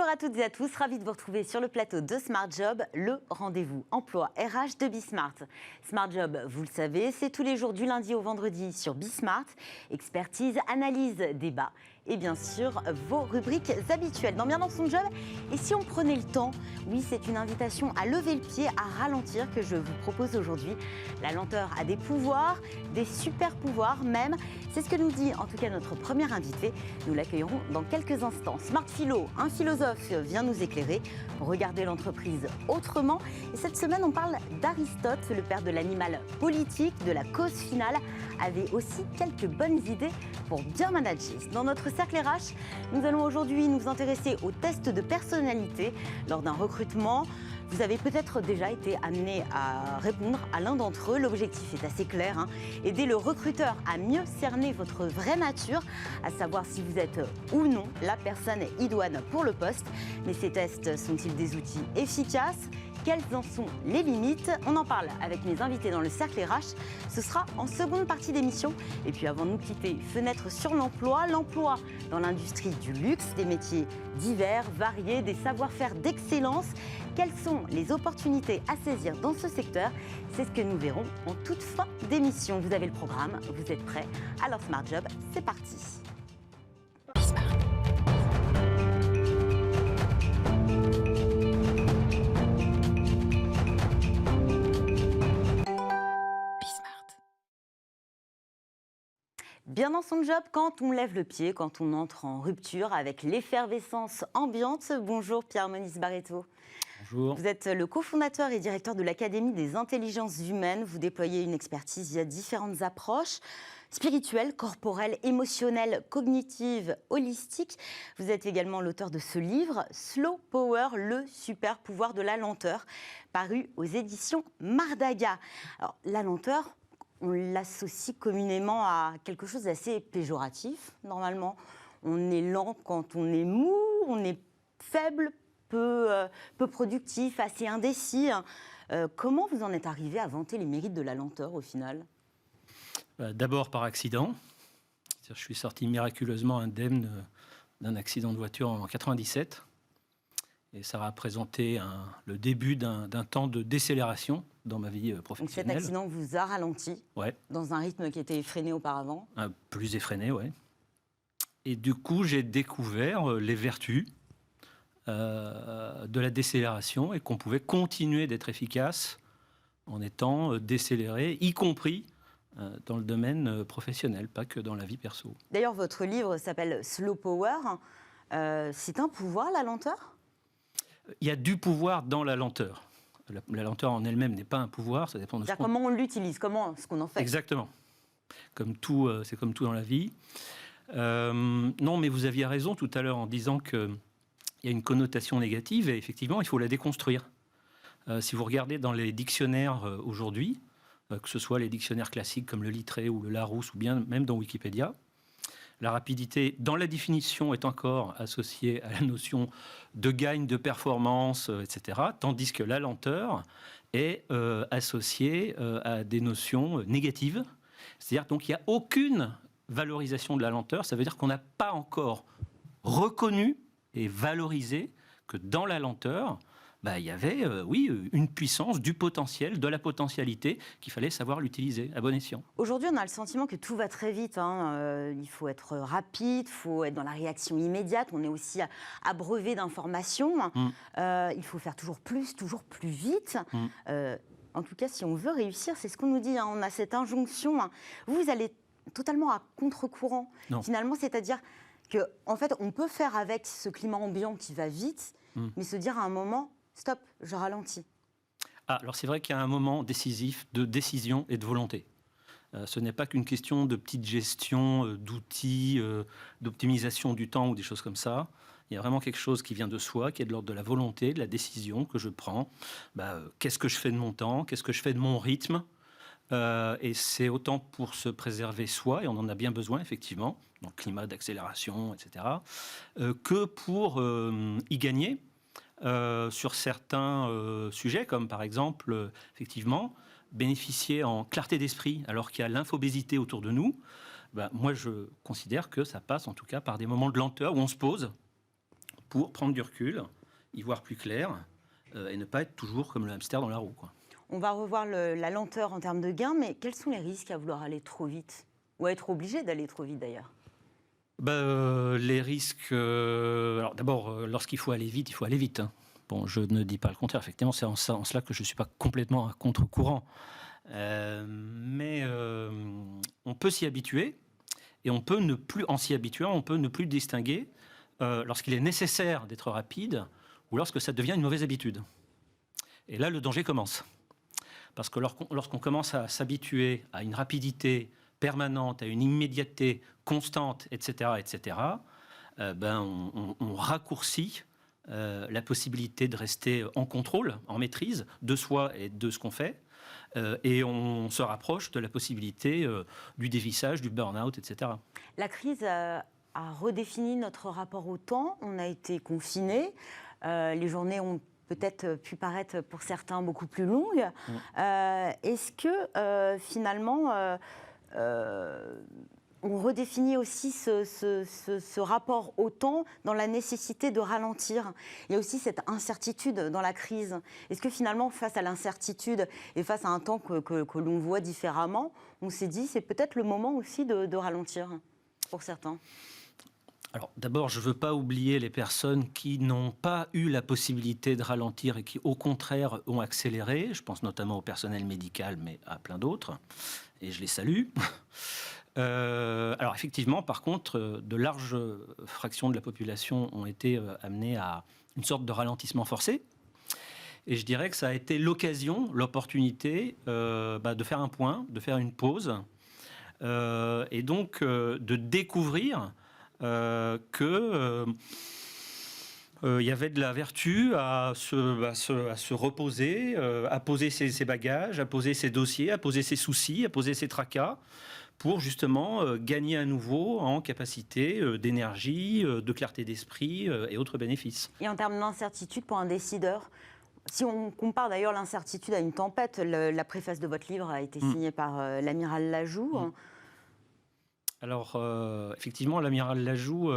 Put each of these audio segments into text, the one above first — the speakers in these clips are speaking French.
Bonjour à toutes et à tous, ravi de vous retrouver sur le plateau de Smart Job, le rendez-vous emploi RH de Bismart. Smart Job, vous le savez, c'est tous les jours du lundi au vendredi sur Bismart. Expertise, analyse, débat et bien sûr vos rubriques habituelles. Bien dans son job, et si on prenait le temps, oui, c'est une invitation à lever le pied, à ralentir que je vous propose aujourd'hui. La lenteur a des pouvoirs, des super pouvoirs même. C'est ce que nous dit en tout cas notre premier invité. Nous l'accueillerons dans quelques instants. Smart Philo, un philosophe vient nous éclairer pour regarder l'entreprise autrement. Et cette semaine, on parle d'Aristote, le père de l'animal politique, de la cause finale, avait aussi quelques bonnes idées pour bien manager. Dans notre cercle RH, nous allons aujourd'hui nous intéresser aux tests de personnalité lors d'un recrutement. Vous avez peut-être déjà été amené à répondre à l'un d'entre eux. L'objectif est assez clair, aider le recruteur à mieux cerner votre vraie nature, à savoir si vous êtes ou non la personne idoine pour le poste. Mais ces tests sont-ils des outils efficaces ? Quelles en sont les limites? On en parle avec mes invités dans le cercle RH. Ce sera en seconde partie d'émission. Et puis avant de nous quitter, fenêtre sur l'emploi dans l'industrie du luxe, des métiers divers, variés, des savoir-faire d'excellence. Quelles sont les opportunités à saisir dans ce secteur? C'est ce que nous verrons en toute fin d'émission. Vous avez le programme, vous êtes prêts? Alors Smart Job, c'est parti. Bien dans son job, quand on lève le pied, quand on entre en rupture avec l'effervescence ambiante. Bonjour Pierre-Moniz Barreto. Bonjour. Vous êtes le cofondateur et directeur de l'Académie des intelligences humaines. Vous déployez une expertise via différentes approches spirituelles, corporelles, émotionnelles, cognitives, holistiques. Vous êtes également l'auteur de ce livre, Slow Power, le super pouvoir de la lenteur, paru aux éditions Mardaga. Alors, la lenteur, on l'associe communément à quelque chose d'assez péjoratif, normalement. On est lent quand on est mou, on est faible, peu productif, assez indécis. Comment vous en êtes arrivé à vanter les mérites de la lenteur, au final ? D'abord par accident. Je suis sorti miraculeusement indemne d'un accident de voiture en 97. Et ça a représenté le début d'un temps de décélération dans ma vie professionnelle. Donc cet accident vous a ralenti, ouais, dans un rythme qui était effréné auparavant. Plus effréné, oui. Et du coup, j'ai découvert les vertus de la décélération et qu'on pouvait continuer d'être efficace en étant décéléré, y compris dans le domaine professionnel, pas que dans la vie perso. D'ailleurs, votre livre s'appelle Slow Power. C'est un pouvoir, la lenteur ? Il y a du pouvoir dans la lenteur. La lenteur en elle-même n'est pas un pouvoir, ça dépend de comment on l'utilise, ce qu'on en fait. Exactement. Comme tout, c'est comme tout dans la vie. Non, mais vous aviez raison tout à l'heure en disant qu'il y a une connotation négative et effectivement, il faut la déconstruire. Si vous regardez dans les dictionnaires aujourd'hui, que ce soit les dictionnaires classiques comme le Littré ou le Larousse ou bien même dans Wikipédia, la rapidité, dans la définition, est encore associée à la notion de gain, de performance, etc., tandis que la lenteur est associée à des notions négatives. C'est-à-dire donc il n'y a aucune valorisation de la lenteur. Ça veut dire qu'on n'a pas encore reconnu et valorisé que dans la lenteur, il y avait, une puissance, du potentiel, de la potentialité qu'il fallait savoir l'utiliser à bon escient. Aujourd'hui, on a le sentiment que tout va très vite. Il faut être rapide, il faut être dans la réaction immédiate. On est aussi abreuvé d'informations. Il faut faire toujours plus vite. En tout cas, si on veut réussir, c'est ce qu'on nous dit. On a cette injonction. Vous allez totalement à contre-courant. Non. Finalement, c'est-à-dire qu'en fait, on peut faire avec ce climat ambiant qui va vite, mais se dire à un moment... Stop, je ralentis. Alors c'est vrai qu'il y a un moment décisif de décision et de volonté. Ce n'est pas qu'une question de petite gestion d'outils, d'optimisation du temps ou des choses comme ça. Il y a vraiment quelque chose qui vient de soi, qui est de l'ordre de la volonté, de la décision que je prends. Qu'est-ce que je fais de mon temps? Qu'est-ce que je fais de mon rythme? Et c'est autant pour se préserver soi, et on en a bien besoin effectivement, dans le climat d'accélération, etc., que pour y gagner. Sur certains sujets, comme par exemple, effectivement, bénéficier en clarté d'esprit alors qu'il y a l'infobésité autour de nous. Moi, je considère que ça passe en tout cas par des moments de lenteur où on se pose, pour prendre du recul, y voir plus clair et ne pas être toujours comme le hamster dans la roue, quoi. On va revoir la lenteur en termes de gains, mais quels sont les risques à vouloir aller trop vite? Ou à être obligé d'aller trop vite d'ailleurs? Les risques... alors d'abord, lorsqu'il faut aller vite, il faut aller vite, hein. Bon, je ne dis pas le contraire, effectivement, c'est en cela que je ne suis pas complètement à contre-courant. Mais on peut s'y habituer, et on peut ne plus, en s'y habituant, on peut ne plus distinguer lorsqu'il est nécessaire d'être rapide ou lorsque ça devient une mauvaise habitude. Et là, le danger commence. Parce que lorsqu'on commence à s'habituer à une rapidité permanente, à une immédiateté constante, etc., on raccourcit la possibilité de rester en contrôle, en maîtrise de soi et de ce qu'on fait. Et on se rapproche de la possibilité du dévissage, du burn-out, etc. La crise a redéfini notre rapport au temps. On a été confinés. Les journées ont peut-être pu paraître pour certains beaucoup plus longues. Est-ce que finalement, on redéfinit aussi ce rapport au temps dans la nécessité de ralentir? Il y a aussi cette incertitude dans la crise. Est-ce que finalement, face à l'incertitude et face à un temps que l'on voit différemment, on s'est dit c'est peut-être le moment aussi de ralentir pour certains? Alors d'abord, je ne veux pas oublier les personnes qui n'ont pas eu la possibilité de ralentir et qui, au contraire, ont accéléré. Je pense notamment au personnel médical, mais à plein d'autres. Et je les salue. Alors effectivement, par contre, de larges fractions de la population ont été amenées à une sorte de ralentissement forcé. Et je dirais que ça a été l'occasion, l'opportunité de faire un point, de faire une pause, et donc de découvrir que il y avait de la vertu à se reposer, à poser ses bagages, à poser ses dossiers, à poser ses soucis, à poser ses tracas, pour justement gagner à nouveau en capacité d'énergie, de clarté d'esprit et autres bénéfices. Et en termes d'incertitude pour un décideur, si on compare d'ailleurs l'incertitude à une tempête, la préface de votre livre a été signée par l'amiral Lajoux. Alors, effectivement, l'amiral Lajoux,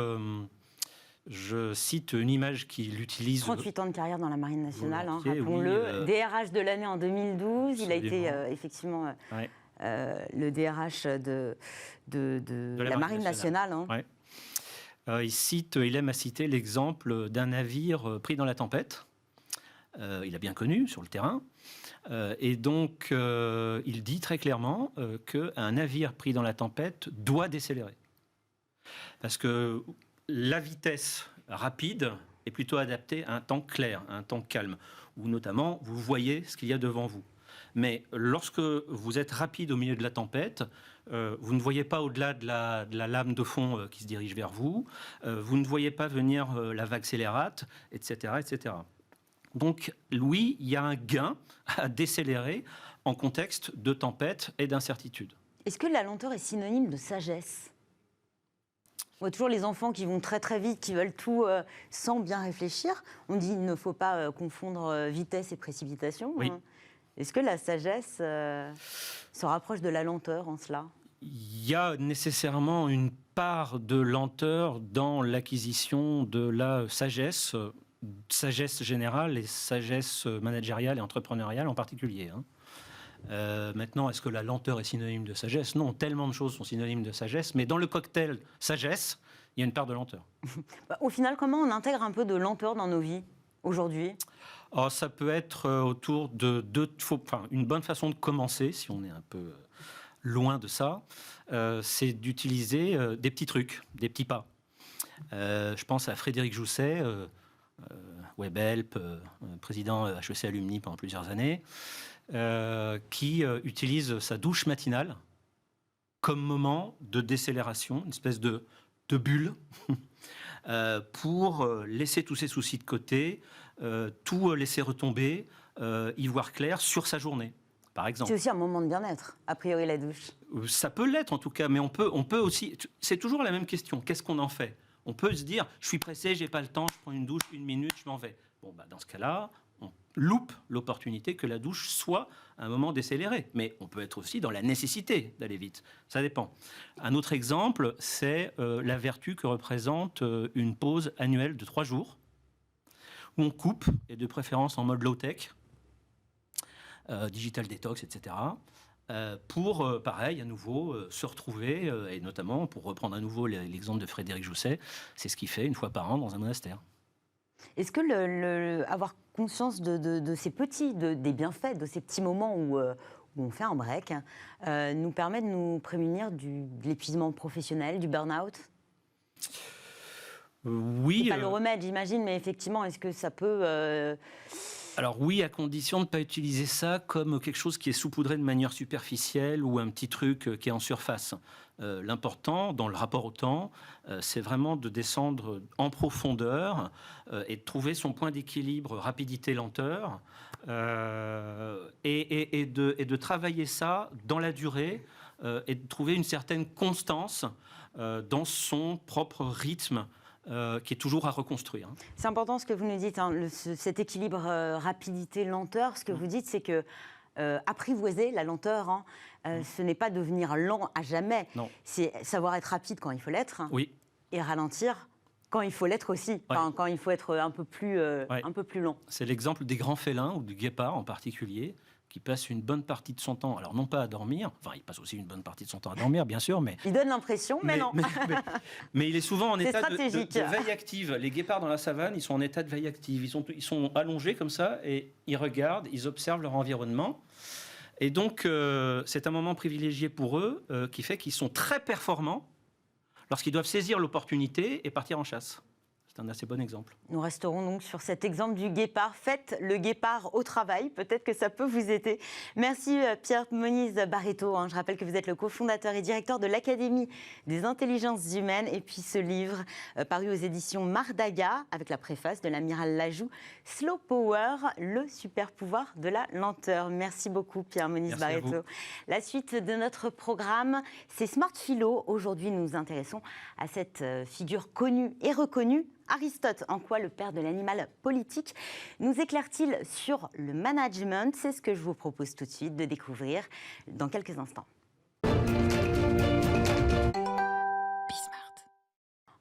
je cite une image qu'il utilise... 38 ans de carrière dans la Marine nationale, Oui, rappelons-le. DRH de l'année en 2012, absolument. Il a été effectivement le DRH de la Marine nationale. Il aime à citer l'exemple d'un navire pris dans la tempête. Il a bien connu sur le terrain. Et donc, il dit très clairement qu'un navire pris dans la tempête doit décélérer. Parce que la vitesse rapide est plutôt adaptée à un temps clair, à un temps calme, où notamment vous voyez ce qu'il y a devant vous. Mais lorsque vous êtes rapide au milieu de la tempête, vous ne voyez pas au-delà de la lame de fond qui se dirige vers vous, vous ne voyez pas venir la vague scélérate, etc., etc. Donc, oui, il y a un gain à décélérer en contexte de tempête et d'incertitude. Est-ce que la lenteur est synonyme de sagesse ? On voit toujours les enfants qui vont très très vite, qui veulent tout sans bien réfléchir. On dit qu'il ne faut pas confondre vitesse et précipitation. Oui. Est-ce que la sagesse se rapproche de la lenteur en cela ? Il y a nécessairement une part de lenteur dans l'acquisition de la sagesse générale et sagesse managériale et entrepreneuriale en particulier. Maintenant, est-ce que la lenteur est synonyme de sagesse ? Non, tellement de choses sont synonymes de sagesse, mais dans le cocktail sagesse, il y a une part de lenteur. Au final, comment on intègre un peu de lenteur dans nos vies aujourd'hui ? Ça peut être autour de une bonne façon de commencer, si on est un peu loin de ça, c'est d'utiliser des petits trucs, des petits pas. Je pense à Frédéric Jousset, Webhelp, président HEC Alumni pendant plusieurs années, qui utilise sa douche matinale comme moment de décélération, une espèce de bulle, pour laisser tous ses soucis de côté, tout laisser retomber, y voir clair sur sa journée, par exemple. C'est aussi un moment de bien-être, a priori la douche. Ça peut l'être en tout cas, mais on peut aussi... C'est toujours la même question, qu'est-ce qu'on en fait ? On peut se dire, je suis pressé, j'ai pas le temps, je prends une douche, 1 minute, je m'en vais. Bon, dans ce cas-là, on loupe l'opportunité que la douche soit un moment décéléré. Mais on peut être aussi dans la nécessité d'aller vite. Ça dépend. Un autre exemple, c'est la vertu que représente une pause annuelle de 3 jours où on coupe, et de préférence en mode low-tech, digital detox, etc., pour, pareil, à nouveau, se retrouver, et notamment, pour reprendre à nouveau l'exemple de Frédéric Jousset, c'est ce qu'il fait une fois par an dans un monastère. Est-ce que avoir conscience de ces des bienfaits, de ces petits moments où on fait un break, nous permet de nous prémunir de l'épuisement professionnel, du burn-out? Oui. C'est pas le remède, j'imagine, mais effectivement, est-ce que ça peut... Alors oui, à condition de ne pas utiliser ça comme quelque chose qui est saupoudré de manière superficielle ou un petit truc qui est en surface. L'important, dans le rapport au temps, c'est vraiment de descendre en profondeur et de trouver son point d'équilibre rapidité-lenteur et de travailler ça dans la durée et de trouver une certaine constance dans son propre rythme qui est toujours à reconstruire. C'est important ce que vous nous dites, hein, cet équilibre rapidité-lenteur. Ce que vous dites, c'est que apprivoiser la lenteur, hein, ce n'est pas devenir lent à jamais. Non. C'est savoir être rapide quand il faut l'être, oui. Et ralentir quand il faut l'être aussi, enfin, quand il faut être un peu plus lent. C'est l'exemple des grands félins, ou du guépard en particulier, qui passe une bonne partie de son temps, alors non pas à dormir, enfin il passe aussi une bonne partie de son temps à dormir, bien sûr, mais... Il donne l'impression, mais non. Mais il est souvent en état de veille active. Les guépards dans la savane, ils sont en état de veille active. Ils sont allongés comme ça et ils regardent, ils observent leur environnement. Et donc, c'est un moment privilégié pour eux qui fait qu'ils sont très performants lorsqu'ils doivent saisir l'opportunité et partir en chasse. C'est un assez bon exemple. Nous resterons donc sur cet exemple du guépard. Faites le guépard au travail, peut-être que ça peut vous aider. Merci Pierre Moniz Barreto. Je rappelle que vous êtes le cofondateur et directeur de l'Académie des intelligences humaines. Et puis ce livre, paru aux éditions Mardaga, avec la préface de l'amiral Lajoux, Slow Power, le super pouvoir de la lenteur. Merci beaucoup Pierre Moniz Barreto. La suite de notre programme, c'est Smart Philo. Aujourd'hui, nous nous intéressons à cette figure connue et reconnue, Aristote. En quoi le père de l'animal politique nous éclaire-t-il sur le management? C'est ce que je vous propose tout de suite de découvrir dans quelques instants.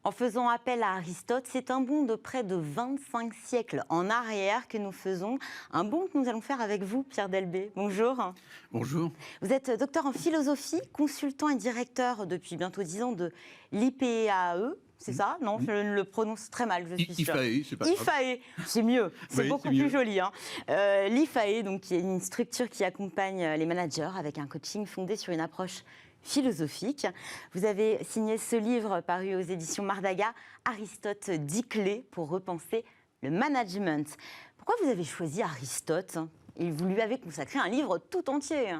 En faisant appel à Aristote, c'est un bond de près de 25 siècles en arrière que nous faisons. Un bond que nous allons faire avec vous, Pierre Delbé. Bonjour. Bonjour. Vous êtes docteur en philosophie, consultant et directeur depuis bientôt 10 ans de l'IPAE. C'est ça? Non, je le prononce très mal, je suis sûre. IFAE, c'est pas grave. IFAE, c'est mieux, c'est beaucoup plus joli. Hein. L'IFAE, donc, qui est une structure qui accompagne les managers avec un coaching fondé sur une approche philosophique. Vous avez signé ce livre paru aux éditions Mardaga, Aristote 10 clés pour repenser le management. Pourquoi vous avez choisi Aristote et vous lui avez consacré un livre tout entier?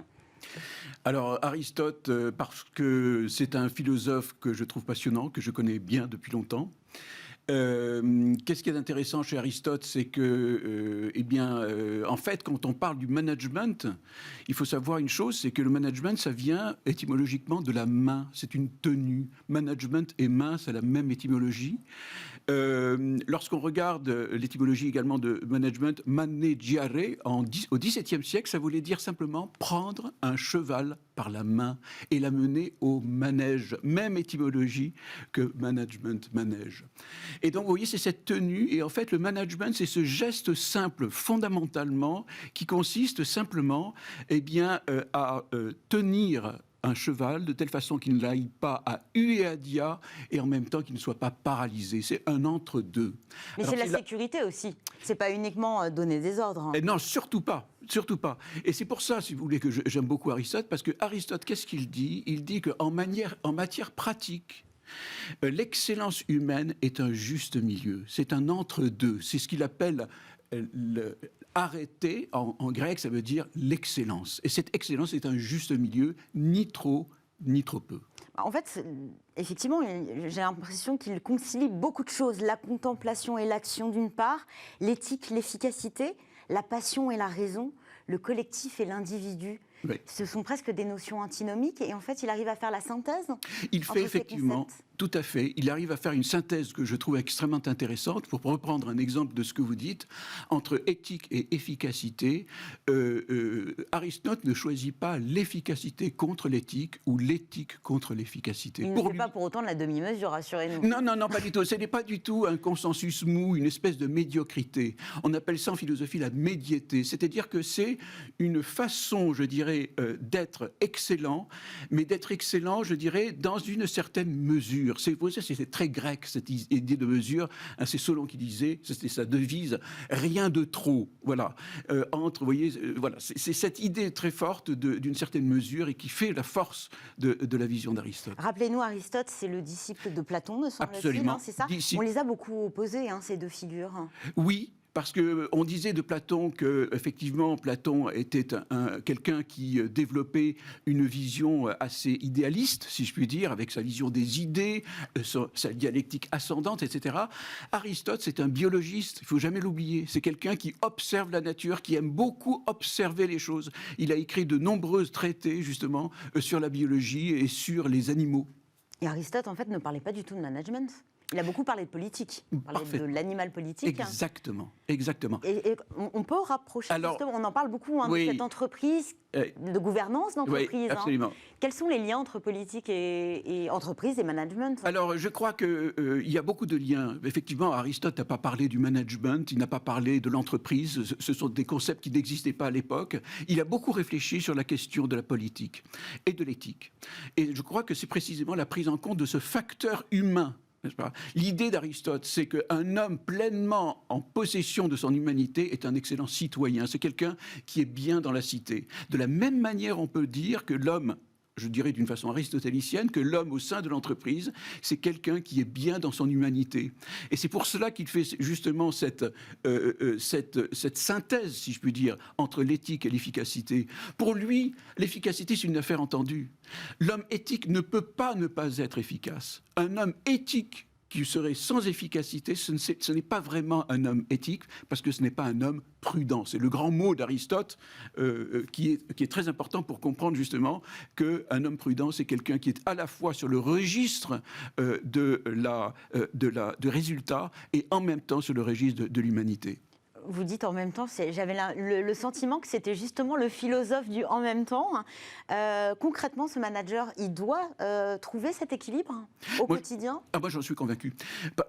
Alors Aristote, parce que c'est un philosophe que je trouve passionnant, que je connais bien depuis longtemps. Qu'est-ce qui est intéressant chez Aristote, c'est que, en fait, quand on parle du management, il faut savoir une chose, c'est que le management, ça vient étymologiquement de la main. C'est une tenue. Management et main, c'est la même étymologie. Lorsqu'on regarde l'étymologie également de management, maneggiare, au XVIIe siècle, ça voulait dire simplement prendre un cheval par la main et l'amener au manège. Même étymologie que management, manège. Et donc, vous voyez, c'est cette tenue. Et en fait, le management, c'est ce geste simple, fondamentalement, qui consiste simplement à tenir un cheval de telle façon qu'il ne l'aille pas à huer à dia et en même temps qu'il ne soit pas paralysé. C'est un entre-deux. Mais c'est la sécurité aussi. C'est pas uniquement donner des ordres. Hein. Et non, surtout pas. Surtout pas. Et c'est pour ça, si vous voulez, que j'aime beaucoup Aristote, parce que Aristote, qu'est-ce qu'il dit? Il dit qu'en matière pratique, l'excellence humaine est un juste milieu. C'est un entre-deux. C'est ce qu'il appelle arrêter, en grec, ça veut dire l'excellence. Et cette excellence est un juste milieu, ni trop, ni trop peu. En fait, effectivement, j'ai l'impression qu'il concilie beaucoup de choses. La contemplation et l'action d'une part, l'éthique, l'efficacité, la passion et la raison, le collectif et l'individu. Oui. Ce sont presque des notions antinomiques et en fait, il arrive à faire la synthèse. Il fait effectivement, Tout à fait. Il arrive à faire une synthèse que je trouve extrêmement intéressante, pour reprendre un exemple de ce que vous dites, entre éthique et efficacité. Aristote ne choisit pas l'efficacité contre l'éthique ou l'éthique contre l'efficacité. Il ne fait pas pour autant de la demi-mesure, rassurez-nous. Non, pas du tout. Ce n'est pas du tout un consensus mou, une espèce de médiocrité. On appelle ça en philosophie la médiété. C'est-à-dire que c'est une façon, je dirais, d'être excellent, mais d'être excellent, je dirais, dans une certaine mesure. C'est très grec, cette idée de mesure. C'est Solon qui disait, c'était sa devise, rien de trop. Voilà. Vous voyez, voilà. C'est cette idée très forte d'une certaine mesure et qui fait la force de la vision d'Aristote. Rappelez-nous, Aristote, c'est le disciple de Platon, me semble-t-il. Absolument. C'est ça. On les a beaucoup opposés, ces deux figures. Oui. Parce qu'on disait de Platon qu'effectivement, Platon était quelqu'un qui développait une vision assez idéaliste, si je puis dire, avec sa vision des idées, sa dialectique ascendante, etc. Aristote, c'est un biologiste, il ne faut jamais l'oublier. C'est quelqu'un qui observe la nature, qui aime beaucoup observer les choses. Il a écrit de nombreux traités, justement, sur la biologie et sur les animaux. Et Aristote, en fait, ne parlait pas du tout de management. Il a beaucoup parlé de politique, de l'animal politique. Exactement. Et on peut rapprocher, justement, on en parle beaucoup, de cette entreprise, de gouvernance d'entreprise. Oui, absolument. Quels sont les liens entre politique et entreprise et management ? Alors, je crois qu'il y a beaucoup de liens. Effectivement, Aristote n'a pas parlé du management, il n'a pas parlé de l'entreprise. Ce sont des concepts qui n'existaient pas à l'époque. Il a beaucoup réfléchi sur la question de la politique et de l'éthique. Et je crois que c'est précisément la prise en compte de ce facteur humain. L'idée d'Aristote, c'est qu'un homme pleinement en possession de son humanité est un excellent citoyen. C'est quelqu'un qui est bien dans la cité. De la même manière, on peut dire que l'homme, je dirais d'une façon aristotélicienne, que l'homme au sein de l'entreprise, c'est quelqu'un qui est bien dans son humanité. Et c'est pour cela qu'il fait justement cette synthèse, si je puis dire, entre l'éthique et l'efficacité. Pour lui, l'efficacité, c'est une affaire entendue. L'homme éthique ne peut pas ne pas être efficace. Un homme éthique qui serait sans efficacité, ce n'est pas vraiment un homme éthique, parce que ce n'est pas un homme prudent. C'est le grand mot d'Aristote qui est très important pour comprendre justement qu'un homme prudent, c'est quelqu'un qui est à la fois sur le registre de résultats et en même temps sur le registre de l'humanité. Vous dites en même temps, j'avais le sentiment que c'était justement le philosophe du en même temps. Concrètement, ce manager, il doit trouver cet équilibre au quotidien ? Moi, j'en suis convaincu.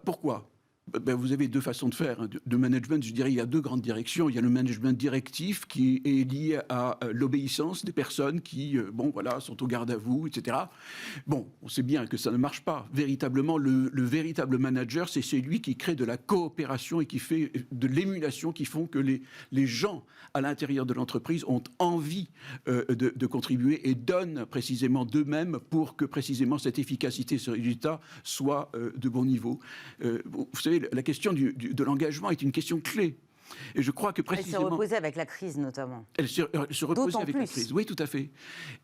Pourquoi ? Vous avez deux façons de faire. De management, je dirais, il y a deux grandes directions. Il y a le management directif qui est lié à l'obéissance des personnes qui, sont au garde à vous, etc. Bon, on sait bien que ça ne marche pas. Véritablement, le véritable manager, c'est celui qui crée de la coopération et qui fait de l'émulation qui font que les gens à l'intérieur de l'entreprise ont envie de contribuer et donnent précisément d'eux-mêmes pour que précisément cette efficacité, ce résultat soit de bon niveau. Vous savez, la question de l'engagement est une question clé. Et je crois que précisément... Elle s'est reposée avec la crise, notamment. Elle se reposait avec la crise, oui, tout à fait.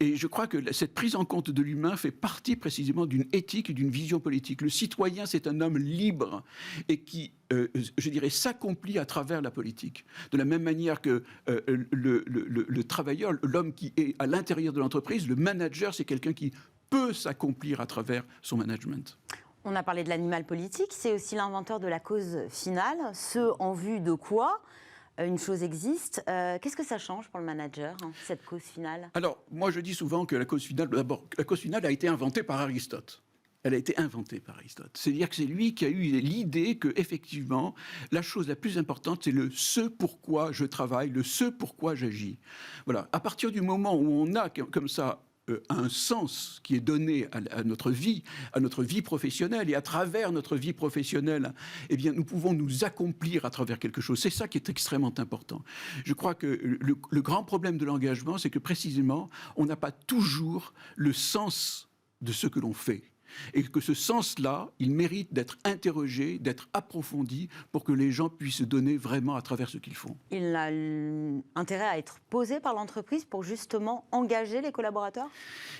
Et je crois que cette prise en compte de l'humain fait partie précisément d'une éthique et d'une vision politique. Le citoyen, c'est un homme libre et qui, je dirais, s'accomplit à travers la politique. De la même manière que le travailleur, l'homme qui est à l'intérieur de l'entreprise, le manager, c'est quelqu'un qui peut s'accomplir à travers son management. On a parlé de l'animal politique, c'est aussi l'inventeur de la cause finale, ce en vue de quoi une chose existe. Qu'est-ce que ça change pour le manager, cette cause finale ? Alors, moi je dis souvent que la cause finale a été inventée par Aristote. Elle a été inventée par Aristote. C'est-à-dire que c'est lui qui a eu l'idée que, effectivement, la chose la plus importante, c'est le ce pourquoi je travaille, le ce pourquoi j'agis. Voilà. À partir du moment où on a comme ça un sens qui est donné à notre vie professionnelle, et à travers notre vie professionnelle, eh bien, nous pouvons nous accomplir à travers quelque chose. C'est ça qui est extrêmement important. Je crois que le grand problème de l'engagement, c'est que précisément, on n'a pas toujours le sens de ce que l'on fait. Et que ce sens-là, il mérite d'être interrogé, d'être approfondi pour que les gens puissent se donner vraiment à travers ce qu'ils font. Il a intérêt à être posé par l'entreprise pour justement engager les collaborateurs ?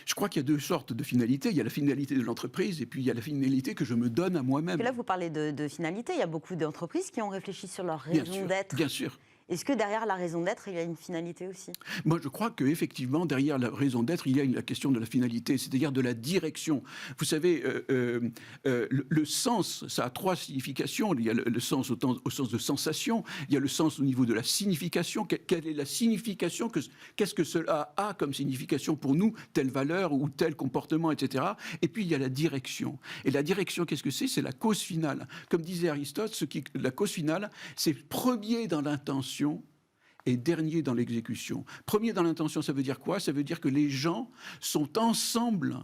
Je crois qu'il y a deux sortes de finalités. Il y a la finalité de l'entreprise et puis il y a la finalité que je me donne à moi-même. Parce que là, vous parlez de finalité. Il y a beaucoup d'entreprises qui ont réfléchi sur leur raison d'être. Bien sûr. Est-ce que derrière la raison d'être, il y a une finalité aussi? Moi, je crois qu'effectivement, derrière la raison d'être, il y a la question de la finalité, c'est-à-dire de la direction. Vous savez, le sens, ça a 3 significations. Il y a le sens au sens de sensation, il y a le sens au niveau de la signification. Quelle est la signification? Qu'est-ce que cela a comme signification pour nous, telle valeur ou tel comportement, etc. Et puis, il y a la direction. Et la direction, qu'est-ce que c'est? C'est la cause finale. Comme disait Aristote, la cause finale, c'est premier dans l'intention et dernier dans l'exécution. Premier dans l'intention, ça veut dire quoi? Ça veut dire que les gens sont ensemble,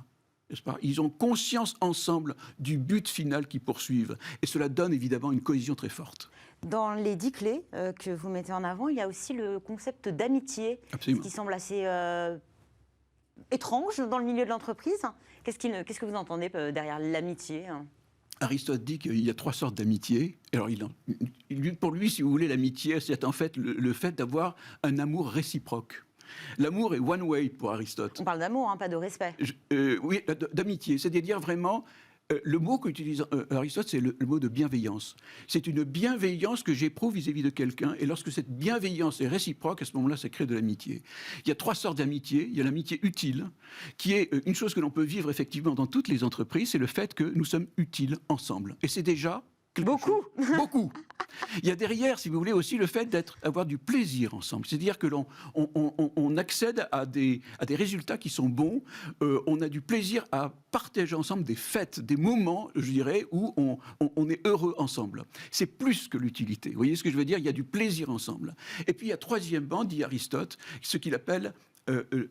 n'est-ce pas? Ils ont conscience ensemble du but final qu'ils poursuivent. Et cela donne évidemment une cohésion très forte. Dans les 10 clés que vous mettez en avant, il y a aussi le concept d'amitié, Absolument. qui semble assez étrange dans le milieu de l'entreprise. Qu'est-ce que vous entendez derrière l'amitié? Aristote dit qu'il y a 3 sortes d'amitié. Alors, pour lui, si vous voulez, l'amitié, c'est en fait le fait d'avoir un amour réciproque. L'amour est one way pour Aristote. On parle d'amour, hein, pas de respect. Oui, d'amitié. C'est-à-dire vraiment, le mot qu'utilise Aristote, c'est le mot de bienveillance. C'est une bienveillance que j'éprouve vis-à-vis de quelqu'un. Et lorsque cette bienveillance est réciproque, à ce moment-là, ça crée de l'amitié. Il y a 3 sortes d'amitié. Il y a l'amitié utile, qui est une chose que l'on peut vivre effectivement dans toutes les entreprises. C'est le fait que nous sommes utiles ensemble. Et c'est déjà... Beaucoup. Beaucoup. Il y a derrière, si vous voulez, aussi le fait d'avoir du plaisir ensemble. C'est-à-dire que on accède à des résultats qui sont bons. On a du plaisir à partager ensemble des fêtes, des moments, je dirais, où on est heureux ensemble. C'est plus que l'utilité. Vous voyez ce que je veux dire? Il y a du plaisir ensemble. Et puis, il y a troisièmement, dit Aristote, ce qu'il appelle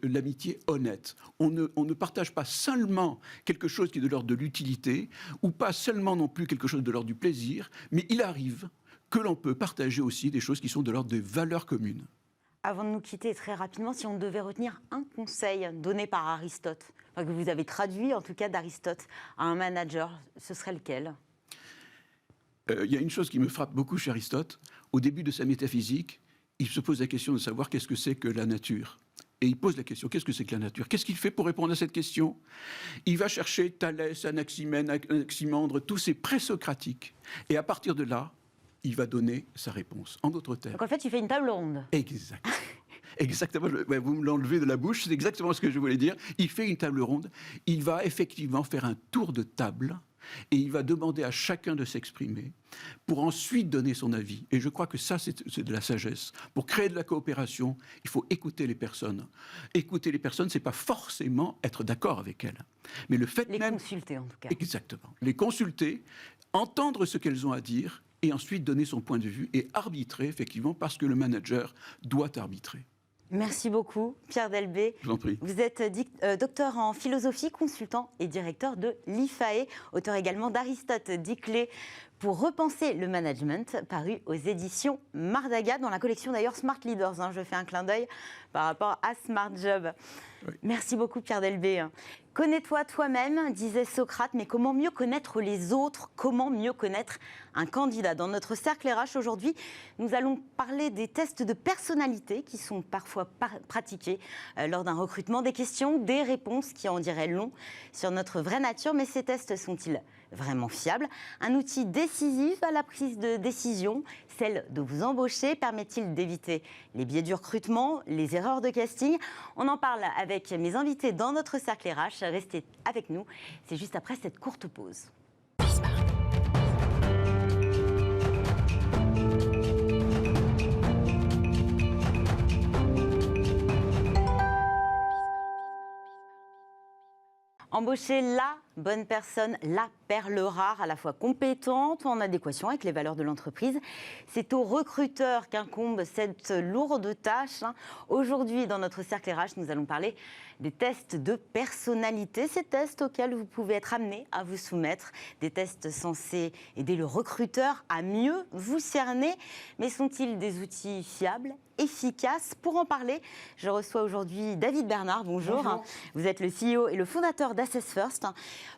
l'amitié honnête. On ne partage pas seulement quelque chose qui est de l'ordre de l'utilité, ou pas seulement non plus quelque chose de l'ordre du plaisir, mais il arrive que l'on peut partager aussi des choses qui sont de l'ordre des valeurs communes. Avant de nous quitter, très rapidement, si on devait retenir un conseil donné par Aristote, enfin, que vous avez traduit en tout cas d'Aristote à un manager, ce serait lequel? Il y a une chose qui me frappe beaucoup chez Aristote. Au début de sa métaphysique, il se pose la question de savoir qu'est-ce que c'est que la nature. Et il pose la question, qu'est-ce que c'est que la nature? Qu'est-ce qu'il fait pour répondre à cette question? Il va chercher Thalès, Anaximène, Anaximandre, tous ces présocratiques. Et à partir de là, il va donner sa réponse. En d'autres termes. Donc en fait, il fait une table ronde. Exact. Exactement, vous me l'enlevez de la bouche, c'est exactement ce que je voulais dire. Il fait une table ronde, il va effectivement faire un tour de table et il va demander à chacun de s'exprimer pour ensuite donner son avis. Et je crois que ça, c'est de la sagesse. Pour créer de la coopération, il faut écouter les personnes. Écouter les personnes, c'est pas forcément être d'accord avec elles. Mais le fait Les même... consulter en tout cas. Exactement. Les consulter, entendre ce qu'elles ont à dire et ensuite donner son point de vue et arbitrer, effectivement, parce que le manager doit arbitrer. Merci beaucoup, Pierre Delbé. Je vous en prie. Vous êtes docteur en philosophie, consultant et directeur de l'IFAE, auteur également d'Aristote 10 clés pour repenser le management, paru aux éditions Mardaga, dans la collection d'ailleurs Smart Leaders. Je fais un clin d'œil par rapport à Smart Job. Oui. Merci beaucoup, Pierre Delbé. Connais-toi toi-même, disait Socrate, mais comment mieux connaître les autres? Comment mieux connaître un candidat? Dans notre cercle RH aujourd'hui, nous allons parler des tests de personnalité qui sont parfois pratiqués lors d'un recrutement, des questions, des réponses qui en diraient long sur notre vraie nature. Mais ces tests sont-ils vraiment fiables? Un outil décisif à la prise de décision, celle de vous embaucher, permet-il d'éviter les biais du recrutement, les erreurs de casting? On en parle avec mes invités dans notre cercle RH. Restez avec nous, c'est juste après cette courte pause. Embaucher la bonne personne, la perle rare, à la fois compétente, en adéquation avec les valeurs de l'entreprise. C'est aux recruteurs qu'incombe cette lourde tâche. Aujourd'hui, dans notre cercle RH, nous allons parler des tests de personnalité, ces tests auxquels vous pouvez être amené à vous soumettre, des tests censés aider le recruteur à mieux vous cerner. Mais sont-ils des outils fiables, efficaces? Pour en parler, je reçois aujourd'hui David Bernard. Bonjour. Bonjour. Vous êtes le CEO et le fondateur d'Assess First.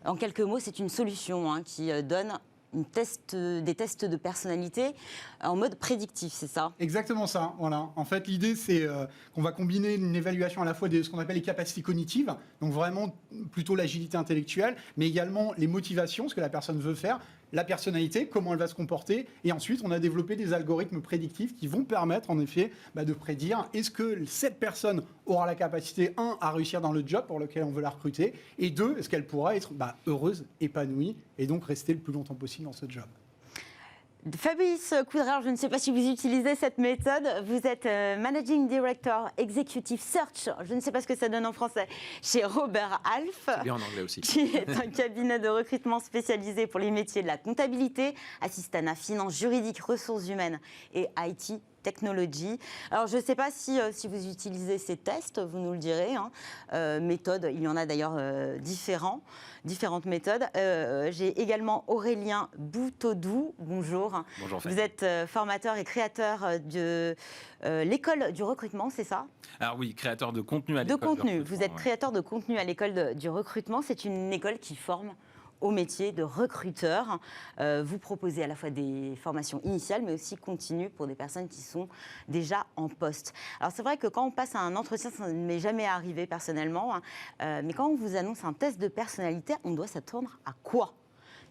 En quelques mots, c'est une solution qui donne des tests de personnalité en mode prédictif, c'est ça? Exactement ça, voilà. En fait, l'idée, c'est qu'on va combiner une évaluation à la fois de ce qu'on appelle les capacités cognitives, donc vraiment plutôt l'agilité intellectuelle, mais également les motivations, ce que la personne veut faire, la personnalité, comment elle va se comporter, et ensuite on a développé des algorithmes prédictifs qui vont permettre en effet de prédire est-ce que cette personne aura la capacité, à réussir dans le job pour lequel on veut la recruter, et 2, est-ce qu'elle pourra être heureuse, épanouie, et donc rester le plus longtemps possible dans ce job. Fabrice Coudray, je ne sais pas si vous utilisez cette méthode. Vous êtes Managing Director Executive Search, je ne sais pas ce que ça donne en français, chez Robert Half. C'est bien en anglais aussi. Qui est un cabinet de recrutement spécialisé pour les métiers de la comptabilité, assistanat, finance, juridique, ressources humaines et IT. Technologie. Alors, je ne sais pas si vous utilisez ces tests, vous nous le direz. Méthodes, il y en a d'ailleurs différentes méthodes. J'ai également Aurélien Boutodou. Bonjour. Bonjour. Vous êtes formateur et créateur de l'école du recrutement, c'est ça? Alors oui, créateur de contenu à l'école. De contenu. Vous êtes créateur de contenu à l'école du recrutement. C'est une école qui forme au métier de recruteur. Vous proposez à la fois des formations initiales, mais aussi continues pour des personnes qui sont déjà en poste. Alors c'est vrai que quand on passe à un entretien, ça ne m'est jamais arrivé personnellement, mais quand on vous annonce un test de personnalité, on doit s'attendre à quoi ?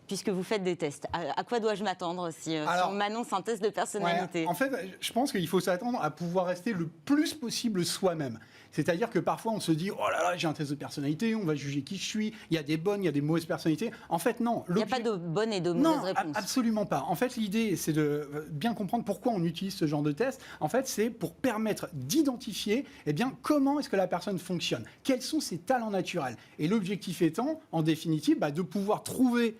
Puisque vous faites des tests, à quoi dois-je m'attendre si on m'annonce un test de personnalité? En fait, je pense qu'il faut s'attendre à pouvoir rester le plus possible soi-même. C'est-à-dire que parfois on se dit « Oh là là, j'ai un test de personnalité, on va juger qui je suis, il y a des bonnes, il y a des mauvaises personnalités. » En fait, non. Il n'y a pas de bonnes et de mauvaises réponses. Non, absolument pas. En fait, l'idée, c'est de bien comprendre pourquoi on utilise ce genre de test. En fait, c'est pour permettre d'identifier comment est-ce que la personne fonctionne, quels sont ses talents naturels. Et l'objectif étant, en définitive, de pouvoir trouver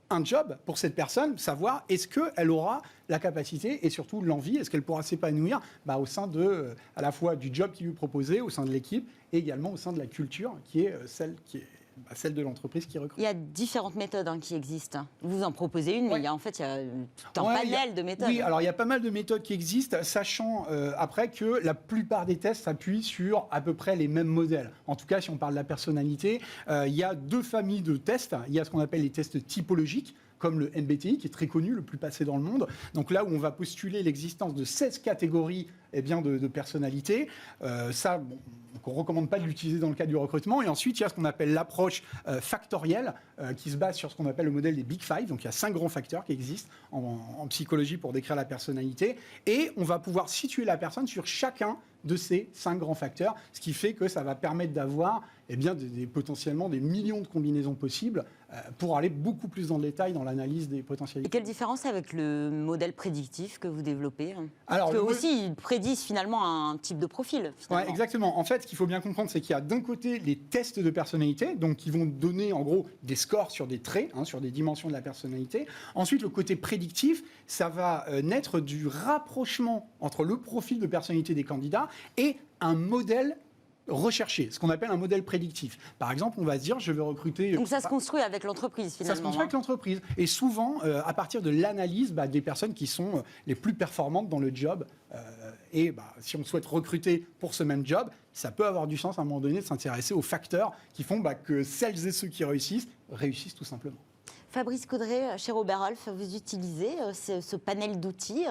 un job pour cette personne, savoir est-ce qu'elle aura la capacité et surtout l'envie, est-ce qu'elle pourra s'épanouir au sein à la fois du job qui lui est proposé, au sein de l'équipe et également au sein de la culture qui est celle de l'entreprise qui recrute. Il y a différentes méthodes qui existent. Vous en proposez une, mais il y a tout un panel de méthodes. Oui, alors il y a pas mal de méthodes qui existent, sachant après que la plupart des tests s'appuient sur à peu près les mêmes modèles. En tout cas, si on parle de la personnalité, il y a 2 familles de tests. Il y a ce qu'on appelle les tests typologiques, comme le MBTI, qui est très connu, le plus passé dans le monde. Donc là où on va postuler l'existence de 16 catégories de personnalité. On ne recommande pas de l'utiliser dans le cadre du recrutement. Et ensuite, il y a ce qu'on appelle l'approche factorielle, qui se base sur ce qu'on appelle le modèle des Big Five. Donc il y a 5 grands facteurs qui existent en psychologie pour décrire la personnalité. Et on va pouvoir situer la personne sur chacun de ces 5 grands facteurs, ce qui fait que ça va permettre d'avoir potentiellement des millions de combinaisons possibles pour aller beaucoup plus dans le détail dans l'analyse des potentialités. Et quelle différence avec le modèle prédictif que vous développez? Alors, parce que aussi, ils prédisent finalement un type de profil. Ouais, exactement. En fait, ce qu'il faut bien comprendre, c'est qu'il y a d'un côté les tests de personnalité, donc qui vont donner en gros des scores sur des traits, sur des dimensions de la personnalité. Ensuite, le côté prédictif, ça va naître du rapprochement entre le profil de personnalité des candidats et un modèle recherché, ce qu'on appelle un modèle prédictif. Par exemple, on va se dire, je vais recruter... Donc ça se construit avec l'entreprise, finalement. Ça se construit avec l'entreprise. Et souvent, à partir de l'analyse des personnes qui sont les plus performantes dans le job. Si on souhaite recruter pour ce même job, ça peut avoir du sens à un moment donné de s'intéresser aux facteurs qui font que celles et ceux qui réussissent tout simplement. Fabrice Coudray, chez Robert Half, vous utilisez ce panel d'outils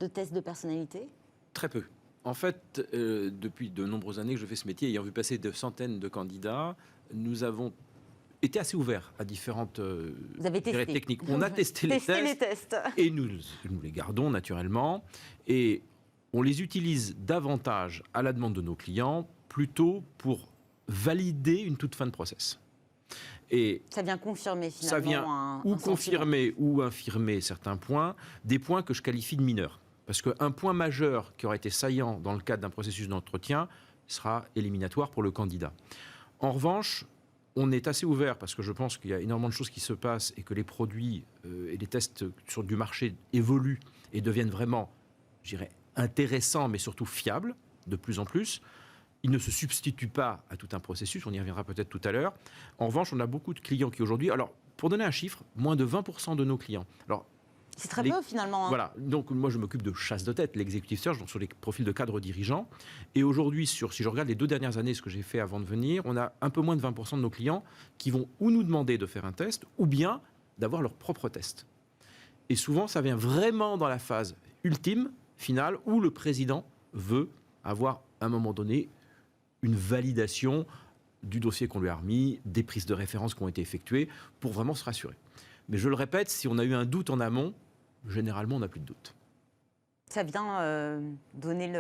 de tests de personnalité? Très peu. En fait, depuis de nombreuses années que je fais ce métier, ayant vu passer de centaines de candidats, nous avons été assez ouverts à différentes techniques. On a testé les tests et nous les gardons naturellement. Et on les utilise davantage à la demande de nos clients, plutôt pour valider une toute fin de process. Et ça vient confirmer finalement. Ça vient ou confirmer ou infirmer certains points, des points que je qualifie de mineurs. Parce qu'un point majeur qui aurait été saillant dans le cadre d'un processus d'entretien sera éliminatoire pour le candidat. En revanche, on est assez ouvert parce que je pense qu'il y a énormément de choses qui se passent et que les produits et les tests sur du marché évoluent et deviennent vraiment, je dirais, intéressants mais surtout fiables de plus en plus. Ils ne se substituent pas à tout un processus, on y reviendra peut-être tout à l'heure. En revanche, on a beaucoup de clients qui aujourd'hui... Alors, pour donner un chiffre, moins de 20% de nos clients... Alors, c'est très peu finalement. Voilà, donc moi je m'occupe de chasse de tête, l'executive search, donc sur les profils de cadres dirigeants. Et aujourd'hui, si je regarde les 2 dernières années, ce que j'ai fait avant de venir, on a un peu moins de 20% de nos clients qui vont ou nous demander de faire un test, ou bien d'avoir leur propre test. Et souvent, ça vient vraiment dans la phase ultime, finale, où le président veut avoir, à un moment donné, une validation du dossier qu'on lui a remis, des prises de référence qui ont été effectuées, pour vraiment se rassurer. Mais je le répète, si on a eu un doute en amont, généralement, on n'a plus de doute. Ça vient donner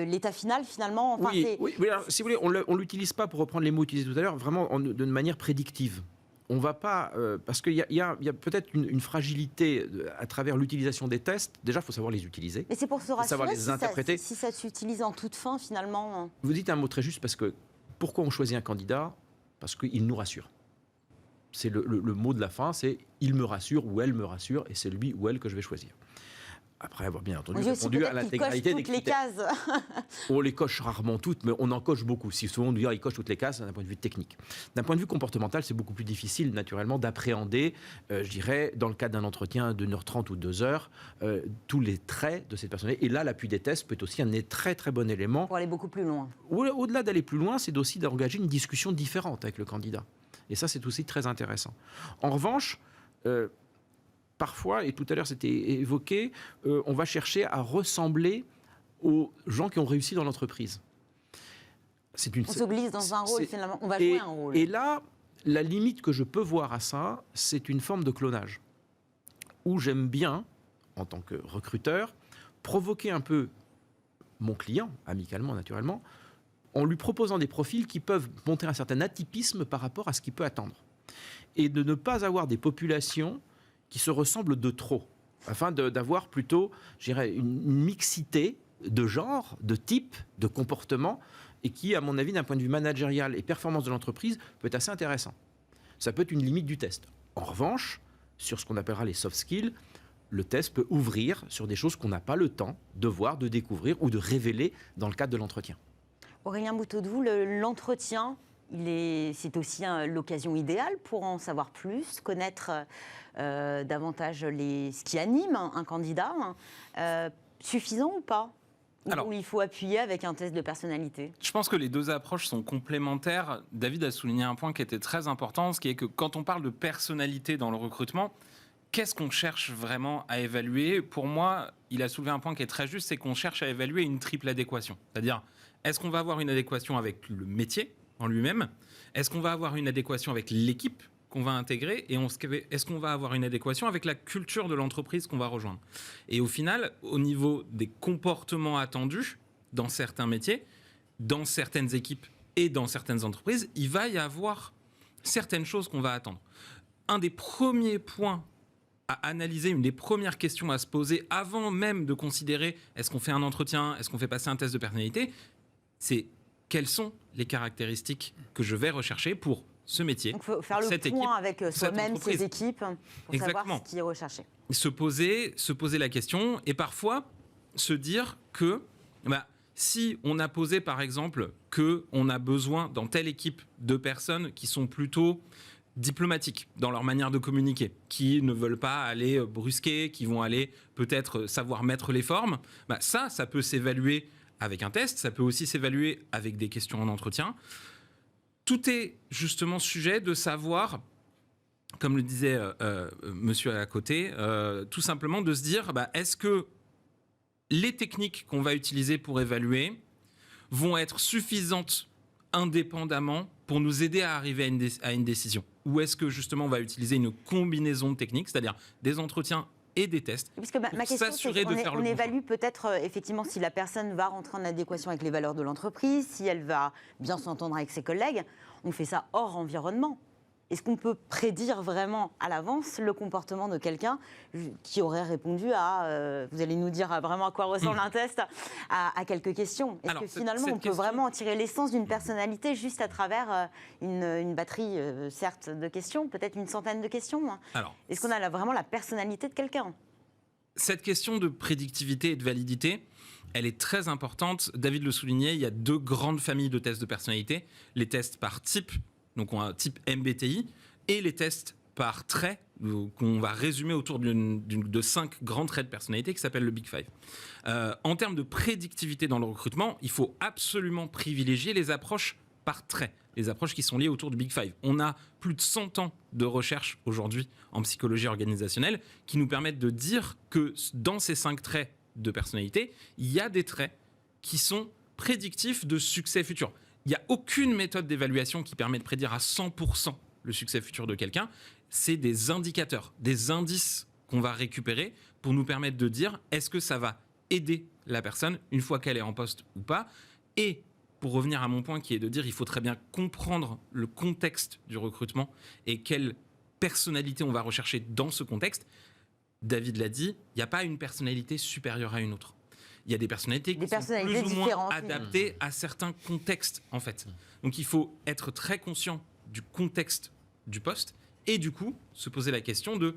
l'état final, finalement. Enfin, oui, alors, si vous voulez, on ne l'utilise pas, pour reprendre les mots utilisés tout à l'heure, vraiment de manière prédictive. On va pas... parce qu'il y a peut-être une fragilité à travers l'utilisation des tests. Déjà, il faut savoir les utiliser. Mais c'est pour se rassurer savoir les interpréter. si ça s'utilise en toute fin, finalement. Vous dites un mot très juste, parce que pourquoi on choisit un candidat ? Parce qu'il nous rassure. C'est le mot de la fin, c'est « il me rassure » ou « elle me rassure » et c'est lui ou elle que je vais choisir. Après avoir bien entendu répondu à l'intégralité des critères. Les cases. On les coche rarement toutes, mais on en coche beaucoup. Si souvent on nous dit il coche toutes les cases d'un point de vue technique. D'un point de vue comportemental, c'est beaucoup plus difficile, naturellement, d'appréhender, je dirais, dans le cadre d'un entretien de 1h30 ou 2h, tous les traits de cette personnalité. Et là, l'appui des tests peut être aussi un très très bon élément. Pour aller beaucoup plus loin. Au-delà d'aller plus loin, c'est aussi d'engager une discussion différente avec le candidat. Et ça, c'est aussi très intéressant. En revanche, parfois, et tout à l'heure c'était évoqué, on va chercher à ressembler aux gens qui ont réussi dans l'entreprise. On se glisse dans un rôle, finalement. On va jouer un rôle. Et là, la limite que je peux voir à ça, c'est une forme de clonage. Où j'aime bien, en tant que recruteur, provoquer un peu mon client, amicalement, naturellement, en lui proposant des profils qui peuvent montrer un certain atypisme par rapport à ce qu'il peut attendre. Et de ne pas avoir des populations qui se ressemblent de trop, afin d'avoir plutôt, je dirais, une mixité de genre, de type, de comportement, et qui, à mon avis, d'un point de vue managérial et performance de l'entreprise, peut être assez intéressant. Ça peut être une limite du test. En revanche, sur ce qu'on appellera les soft skills, le test peut ouvrir sur des choses qu'on n'a pas le temps de voir, de découvrir ou de révéler dans le cadre de l'entretien. Aurélien Bouteau-Doux, l'entretien, c'est aussi l'occasion idéale pour en savoir plus, connaître davantage ce qui anime un candidat. Suffisant ou pas ? Ou il faut appuyer avec un test de personnalité ? Je pense que les deux approches sont complémentaires. David a souligné un point qui était très important, ce qui est que quand on parle de personnalité dans le recrutement, qu'est-ce qu'on cherche vraiment à évaluer ? Pour moi, il a soulevé un point qui est très juste, c'est qu'on cherche à évaluer une triple adéquation. C'est-à-dire, est-ce qu'on va avoir une adéquation avec le métier en lui-même ? Est-ce qu'on va avoir une adéquation avec l'équipe qu'on va intégrer ? Et est-ce qu'on va avoir une adéquation avec la culture de l'entreprise qu'on va rejoindre ? Et au final, au niveau des comportements attendus dans certains métiers, dans certaines équipes et dans certaines entreprises, il va y avoir certaines choses qu'on va attendre. Un des premiers points à analyser, une des premières questions à se poser avant même de considérer est-ce qu'on fait un entretien, est-ce qu'on fait passer un test de personnalité, c'est quelles sont les caractéristiques que je vais rechercher pour ce métier. Donc il faut faire le point avec soi-même, ses équipes, pour savoir ce qui est recherché. Se poser la question et parfois se dire que si on a posé par exemple qu'on a besoin dans telle équipe de personnes qui sont plutôt diplomatiques dans leur manière de communiquer, qui ne veulent pas aller brusquer, qui vont aller peut-être savoir mettre les formes, ça peut s'évaluer avec un test, ça peut aussi s'évaluer avec des questions en entretien. Tout est justement sujet de savoir, comme le disait monsieur à côté, tout simplement de se dire, est-ce que les techniques qu'on va utiliser pour évaluer vont être suffisantes indépendamment pour nous aider à arriver à une décision ? Ou est-ce que justement on va utiliser une combinaison de techniques, c'est-à-dire des entretiens et des tests, puisque ma question, c'est qu'on évalue peut-être effectivement si la personne va rentrer en adéquation avec les valeurs de l'entreprise, si elle va bien s'entendre avec ses collègues. On fait ça hors environnement. Est-ce qu'on peut prédire vraiment à l'avance le comportement de quelqu'un qui aurait répondu à, vous allez nous dire vraiment à quoi ressemble un test, à quelques questions ? Est-ce que finalement on peut vraiment en tirer l'essence d'une personnalité juste à travers une batterie, certes, de questions, peut-être une centaine de questions ? Est-ce qu'on a vraiment la personnalité de quelqu'un ? Cette question de prédictivité et de validité, elle est très importante. David le soulignait, il y a deux grandes familles de tests de personnalité. Les tests par type, donc on a un type MBTI, et les tests par trait, qu'on va résumer autour de 5 grands traits de personnalité qui s'appellent le Big Five. En termes de prédictivité dans le recrutement, il faut absolument privilégier les approches par trait, les approches qui sont liées autour du Big Five. On a plus de 100 ans de recherche aujourd'hui en psychologie organisationnelle qui nous permettent de dire que dans ces 5 traits de personnalité, il y a des traits qui sont prédictifs de succès futur. Il n'y a aucune méthode d'évaluation qui permet de prédire à 100% le succès futur de quelqu'un, c'est des indicateurs, des indices qu'on va récupérer pour nous permettre de dire est-ce que ça va aider la personne une fois qu'elle est en poste ou pas. Et pour revenir à mon point qui est de dire il faut très bien comprendre le contexte du recrutement et quelle personnalité on va rechercher dans ce contexte. David l'a dit, il n'y a pas une personnalité supérieure à une autre. Il y a des personnalités qui sont plus ou moins adaptées à certains contextes, en fait. Donc, il faut être très conscient du contexte du poste et, du coup, se poser la question de,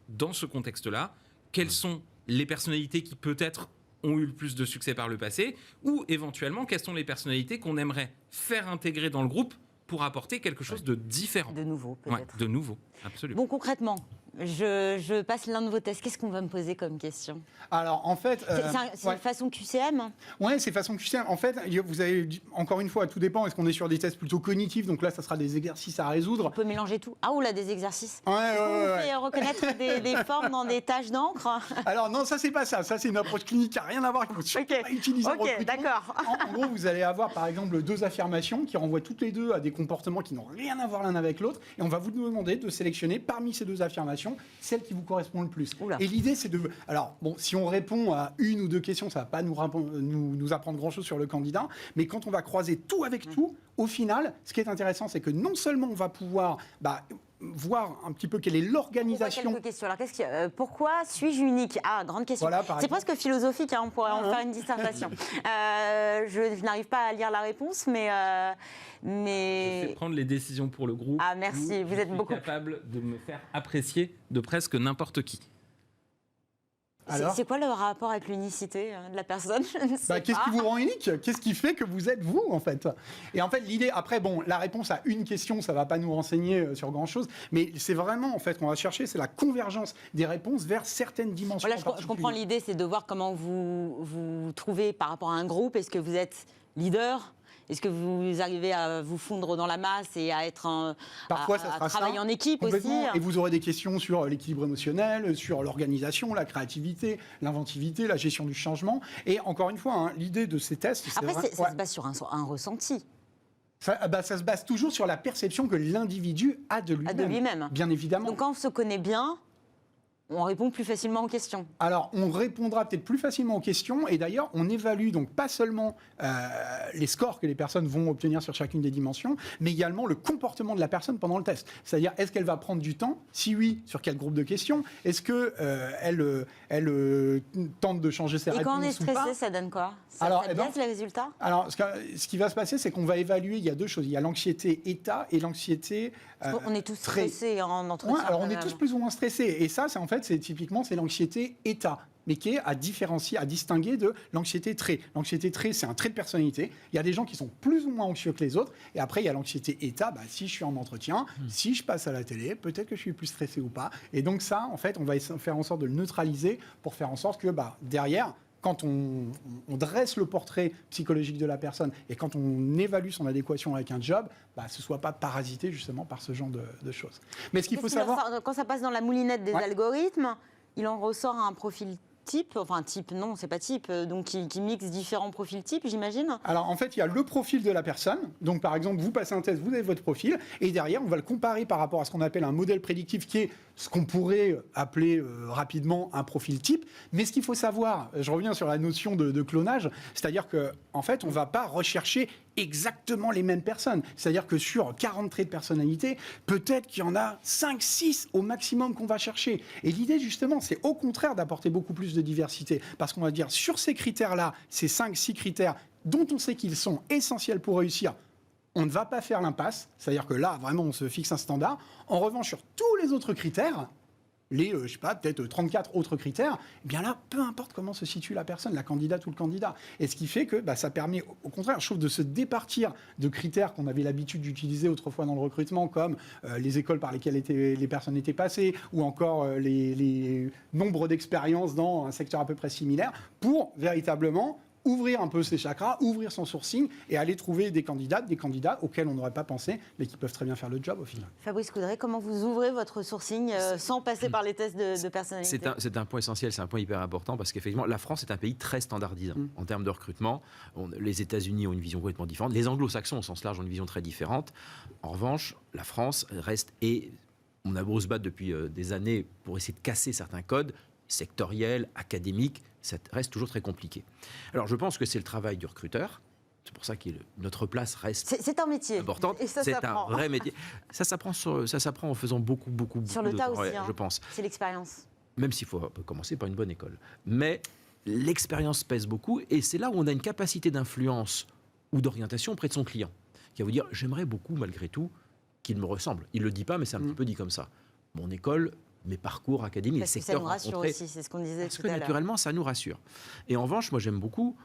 dans ce contexte-là, quelles sont les personnalités qui, peut-être, ont eu le plus de succès par le passé ou, éventuellement, quelles sont les personnalités qu'on aimerait faire intégrer dans le groupe pour apporter quelque chose de différent. De nouveau, peut-être. De nouveau, absolument. Bon, concrètement, je passe l'un de vos tests. Qu'est-ce qu'on va me poser comme question? Alors, en fait... c'est façon QCM? Oui, c'est façon QCM. En fait, vous avez, encore une fois, tout dépend. Est-ce qu'on est sur des tests plutôt cognitifs? Donc là, ça sera des exercices à résoudre. On peut mélanger tout. Ah, ou là, des exercices. Ouais. On fait reconnaître des formes dans des taches d'encre. Alors non, ça, c'est pas ça. Ça, c'est une approche clinique qui n'a rien à voir. Qu'il faut surtout pas utiliser en recrutement. D'accord. En gros, vous allez avoir, par exemple, 2 affirmations qui renvoient toutes les deux à des comportements qui n'ont rien à voir l'un avec l'autre. Et on va vous demander de sélectionner parmi ces 2 affirmations celle qui vous correspond le plus. Oula. Et l'idée, c'est de... Alors, bon, si on répond à 1 ou 2 questions, ça ne va pas nous apprendre grand-chose sur le candidat. Mais quand on va croiser tout avec tout, au final, ce qui est intéressant, c'est que non seulement on va pouvoir voir un petit peu quelle est l'organisation. Quelques questions. Alors, pourquoi suis-je unique? Ah, grande question. Voilà, c'est presque philosophique, on pourrait en faire une dissertation. Je n'arrive pas à lire la réponse, mais... Je sais prendre les décisions pour le groupe. Ah, merci, vous êtes beaucoup capable de me faire apprécier de presque n'importe qui. C'est quoi le rapport avec l'unicité de la personne? Qu'est-ce qui vous rend unique? Qu'est-ce qui fait que vous êtes vous, en fait? Et en fait, l'idée, après, la réponse à une question, ça ne va pas nous renseigner sur grand-chose, mais c'est vraiment, en fait, qu'on va chercher, c'est la convergence des réponses vers certaines dimensions. Voilà, je comprends l'idée, c'est de voir comment vous trouvez par rapport à un groupe. Est-ce que vous êtes leader? Est-ce que vous arrivez à vous fondre dans la masse et à être Parfois, ça sera travailler en équipe aussi? Et vous aurez des questions sur l'équilibre émotionnel, sur l'organisation, la créativité, l'inventivité, la gestion du changement. Et encore une fois, l'idée de ces tests... Après, ça se base sur un ressenti. Ça se base toujours sur la perception que l'individu a de lui-même. Bien évidemment. Donc quand on se connaît bien... on répond plus facilement aux questions. Alors, on répondra peut-être plus facilement aux questions. Et d'ailleurs, on évalue donc pas seulement les scores que les personnes vont obtenir sur chacune des dimensions, mais également le comportement de la personne pendant le test. C'est-à-dire, est-ce qu'elle va prendre du temps? Si oui, sur quel groupe de questions? Est-ce qu'elle tente de changer ses réponses ou pas? Et quand on est stressé, ça donne quoi? Ça biaise les résultats? Alors, ce qui va se passer, c'est qu'on va évaluer, il y a 2 choses. Il y a l'anxiété état et l'anxiété... on est tous stressés en entretien. Alors, on est tous plus ou moins stressés. Et ça, c'est typiquement, c'est l'anxiété état, mais qui est à distinguer de l'anxiété trait. L'anxiété trait, c'est un trait de personnalité. Il y a des gens qui sont plus ou moins anxieux que les autres. Et après, il y a l'anxiété état. Si je suis en entretien, si je passe à la télé, peut-être que je suis plus stressé ou pas. Et donc ça, en fait, on va faire en sorte de le neutraliser pour faire en sorte que derrière, quand on dresse le portrait psychologique de la personne et quand on évalue son adéquation avec un job, ce ne soit pas parasité justement par ce genre de choses. Mais ce qu'il faut savoir... Quand ça passe dans la moulinette des algorithmes, il en ressort un profil type, enfin type, non, c'est pas type, donc qui mixe différents profils types, j'imagine. Alors en fait, il y a le profil de la personne. Donc par exemple, vous passez un test, vous avez votre profil, et derrière, on va le comparer par rapport à ce qu'on appelle un modèle prédictif, qui est ce qu'on pourrait appeler rapidement un profil type. Mais ce qu'il faut savoir, je reviens sur la notion de clonage, c'est-à-dire qu'en fait, on ne va pas rechercher exactement les mêmes personnes. C'est-à-dire que sur 40 traits de personnalité, peut-être qu'il y en a 5, 6 au maximum qu'on va chercher. Et l'idée, justement, c'est au contraire d'apporter beaucoup plus de diversité. Parce qu'on va dire, sur ces critères-là, ces 5, 6 critères dont on sait qu'ils sont essentiels pour réussir, on ne va pas faire l'impasse. C'est-à-dire que là, vraiment, on se fixe un standard. En revanche, sur tous les autres critères, les, peut-être 34 autres critères, eh bien là, peu importe comment se situe la personne, la candidate ou le candidat. Et ce qui fait que ça permet, au contraire, je trouve, de se départir de critères qu'on avait l'habitude d'utiliser autrefois dans le recrutement, comme les écoles par lesquelles les personnes étaient passées, ou encore les nombres d'expériences dans un secteur à peu près similaire, pour véritablement ouvrir un peu ses chakras, ouvrir son sourcing et aller trouver des candidats auxquels on n'aurait pas pensé, mais qui peuvent très bien faire le job au final. Fabrice Coudray, comment vous ouvrez votre sourcing sans passer par les tests de personnalité? C'est un point essentiel, c'est un point hyper important parce qu'effectivement, la France est un pays très standardisant en termes de recrutement. Les États-Unis ont une vision complètement différente. Les Anglo-Saxons, au sens large, ont une vision très différente. En revanche, la France reste, et on a beau se battre depuis des années pour essayer de casser certains codes sectoriels, académiques, ça reste toujours très compliqué. Alors, je pense que c'est le travail du recruteur. C'est pour ça que notre place reste C'est un métier. importante. Et ça c'est s'apprend. un vrai métier. Ça s'apprend en faisant beaucoup Sur le tas aussi, ouais, hein. je pense. C'est l'expérience. Même s'il faut commencer par une bonne école. Mais l'expérience pèse beaucoup et c'est là où on a une capacité d'influence ou d'orientation auprès de son client, qui va vous dire « j'aimerais beaucoup, malgré tout, qu'il me ressemble ». Il ne le dit pas, mais c'est un petit peu dit comme ça. Mon école, mes parcours académiques, Parce les que ça nous secteurs rassure rencontrés, aussi, c'est ce qu'on disait parce tout que à l'heure. naturellement, ça nous rassure. Et en revanche, moi, j'aime beaucoup,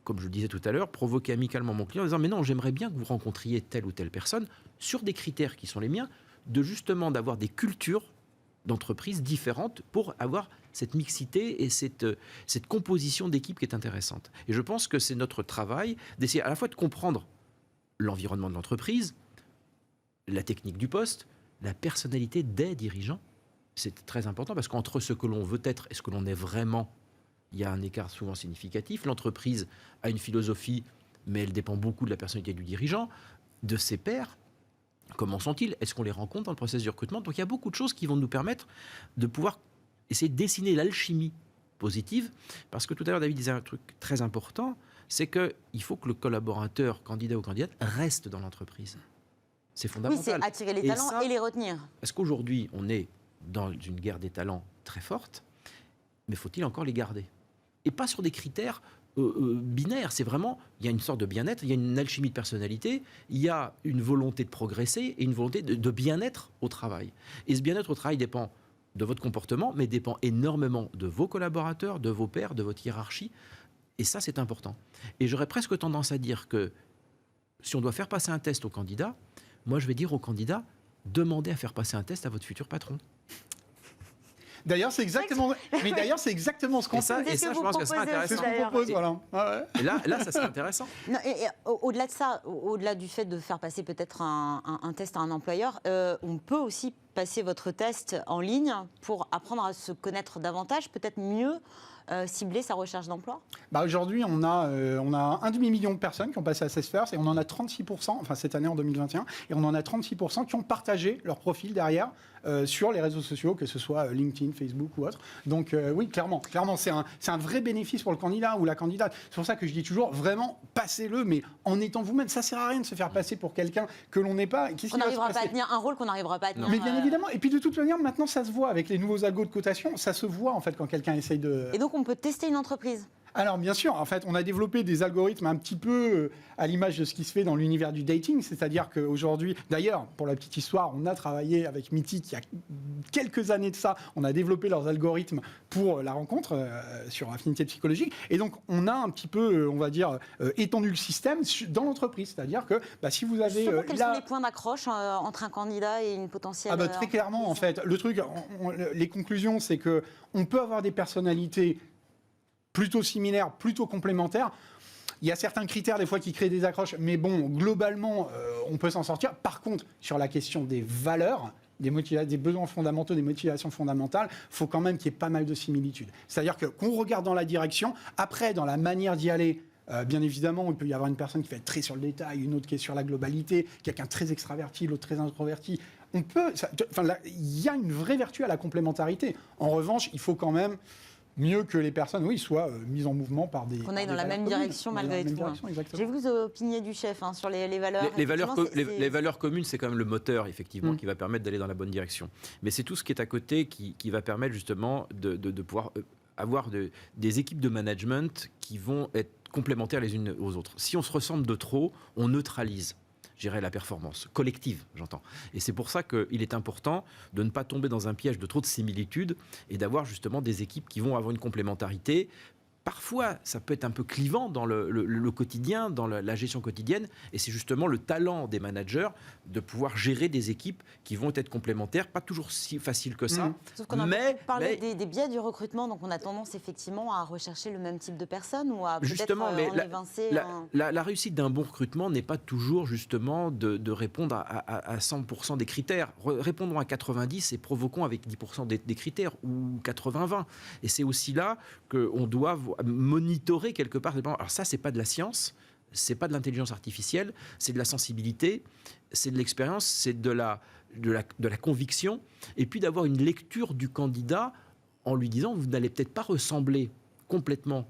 comme je le disais tout à l'heure, provoquer amicalement mon client en disant « mais non, j'aimerais bien que vous rencontriez telle ou telle personne sur des critères qui sont les miens, justement d'avoir des cultures d'entreprises différentes pour avoir cette mixité et cette composition d'équipe qui est intéressante. » Et je pense que c'est notre travail d'essayer à la fois de comprendre l'environnement de l'entreprise, la technique du poste, la personnalité des dirigeants. C'est très important parce qu'entre ce que l'on veut être et ce que l'on est vraiment, il y a un écart souvent significatif. L'entreprise a une philosophie, mais elle dépend beaucoup de la personnalité du dirigeant, de ses pairs. Comment sont-ils? Est-ce qu'on les rencontre dans le processus de recrutement? Donc il y a beaucoup de choses qui vont nous permettre de pouvoir essayer de dessiner l'alchimie positive. Parce que tout à l'heure, David disait un truc très important, c'est qu'il faut que le collaborateur, candidat ou candidate, reste dans l'entreprise. C'est Oui, fondamental. c'est attirer les talents et les retenir. Parce qu'aujourd'hui, on est dans une guerre des talents très forte, mais faut-il encore les garder? Et pas sur des critères binaires. C'est vraiment, il y a une sorte de bien-être, il y a une alchimie de personnalité, il y a une volonté de progresser et une volonté de bien-être au travail. Et ce bien-être au travail dépend de votre comportement, mais dépend énormément de vos collaborateurs, de vos pairs, de votre hiérarchie. Et ça, c'est important. Et j'aurais presque tendance à dire que si on doit faire passer un test au candidat, moi, je vais dire au candidat, demandez à faire passer un test à votre futur patron. D'ailleurs, c'est exactement, c'est exactement ce qu'on fait. Et ça, je pense que c'est intéressant. C'est ce qu'on propose, voilà. Ouais. Et là, ça serait intéressant. Non, et au-delà de ça, au-delà du fait de faire passer peut-être un test à un employeur, on peut aussi passer votre test en ligne pour apprendre à se connaître davantage, peut-être mieux cibler sa recherche d'emploi. Aujourd'hui, on a 1,5 million de personnes qui ont passé Assess First et on en a 36%, enfin cette année en 2021, et on en a 36% qui ont partagé leur profil derrière sur les réseaux sociaux, que ce soit LinkedIn, Facebook ou autre. Donc oui, clairement, c'est un vrai bénéfice pour le candidat ou la candidate. C'est pour ça que je dis toujours, vraiment, passez-le, mais en étant vous-même. Ça sert à rien de se faire passer pour quelqu'un que l'on n'est pas. On n'arrivera pas à tenir un rôle qu'on n'arrivera pas à tenir. Mais bien évidemment, et puis de toute manière, maintenant ça se voit avec les nouveaux algos de cotation, ça se voit en fait quand quelqu'un essaye de... Et donc on peut tester une entreprise. Alors bien sûr, en fait, on a développé des algorithmes un petit peu à l'image de ce qui se fait dans l'univers du dating, c'est-à-dire qu'aujourd'hui, d'ailleurs, pour la petite histoire, on a travaillé avec Mythic il y a quelques années de ça, on a développé leurs algorithmes pour la rencontre sur Affinité Psychologique, et donc on a un petit peu, on va dire, étendu le système dans l'entreprise, c'est-à-dire que si vous avez... Quels sont les points d'accroche entre un candidat et une potentielle... Très clairement, en fait, le truc, les conclusions, c'est que on peut avoir des personnalités plutôt similaires, plutôt complémentaires. Il y a certains critères, des fois, qui créent des accroches, mais bon, globalement, on peut s'en sortir. Par contre, sur la question des valeurs, des besoins fondamentaux, des motivations fondamentales, il faut quand même qu'il y ait pas mal de similitudes. C'est-à-dire qu'on regarde dans la direction, après, dans la manière d'y aller, bien évidemment, il peut y avoir une personne qui va être très sur le détail, une autre qui est sur la globalité, quelqu'un très extraverti, l'autre très introverti. Il y a une vraie vertu à la complémentarité. En revanche, il faut quand même... mieux que les personnes, soient mises en mouvement par des... Qu'on aille dans la même direction malgré tout. J'ai vu vous opiniez du chef sur les valeurs. Les valeurs communes, c'est quand même le moteur, effectivement, qui va permettre d'aller dans la bonne direction. Mais c'est tout ce qui est à côté qui va permettre justement de pouvoir avoir des équipes de management qui vont être complémentaires les unes aux autres. Si on se ressemble de trop, on neutralise, je dirais, la performance collective, j'entends. Et c'est pour ça qu'il est important de ne pas tomber dans un piège de trop de similitudes et d'avoir justement des équipes qui vont avoir une complémentarité parfois, ça peut être un peu clivant dans le quotidien, dans la gestion quotidienne. Et c'est justement le talent des managers de pouvoir gérer des équipes qui vont être complémentaires. Pas toujours si facile que ça. Sauf qu'on a beaucoup parlé des biais du recrutement, donc on a tendance effectivement à rechercher le même type de personne ou à peut-être en évincer la réussite d'un bon recrutement n'est pas toujours justement de répondre à 100% des critères. Répondons à 90 et provoquons avec 10% des critères ou 80-20. Et c'est aussi là qu'on doit monitorer quelque part. Alors ça, c'est pas de la science, c'est pas de l'intelligence artificielle, c'est de la sensibilité, c'est de l'expérience, c'est de la conviction, et puis d'avoir une lecture du candidat en lui disant vous n'allez peut-être pas ressembler complètement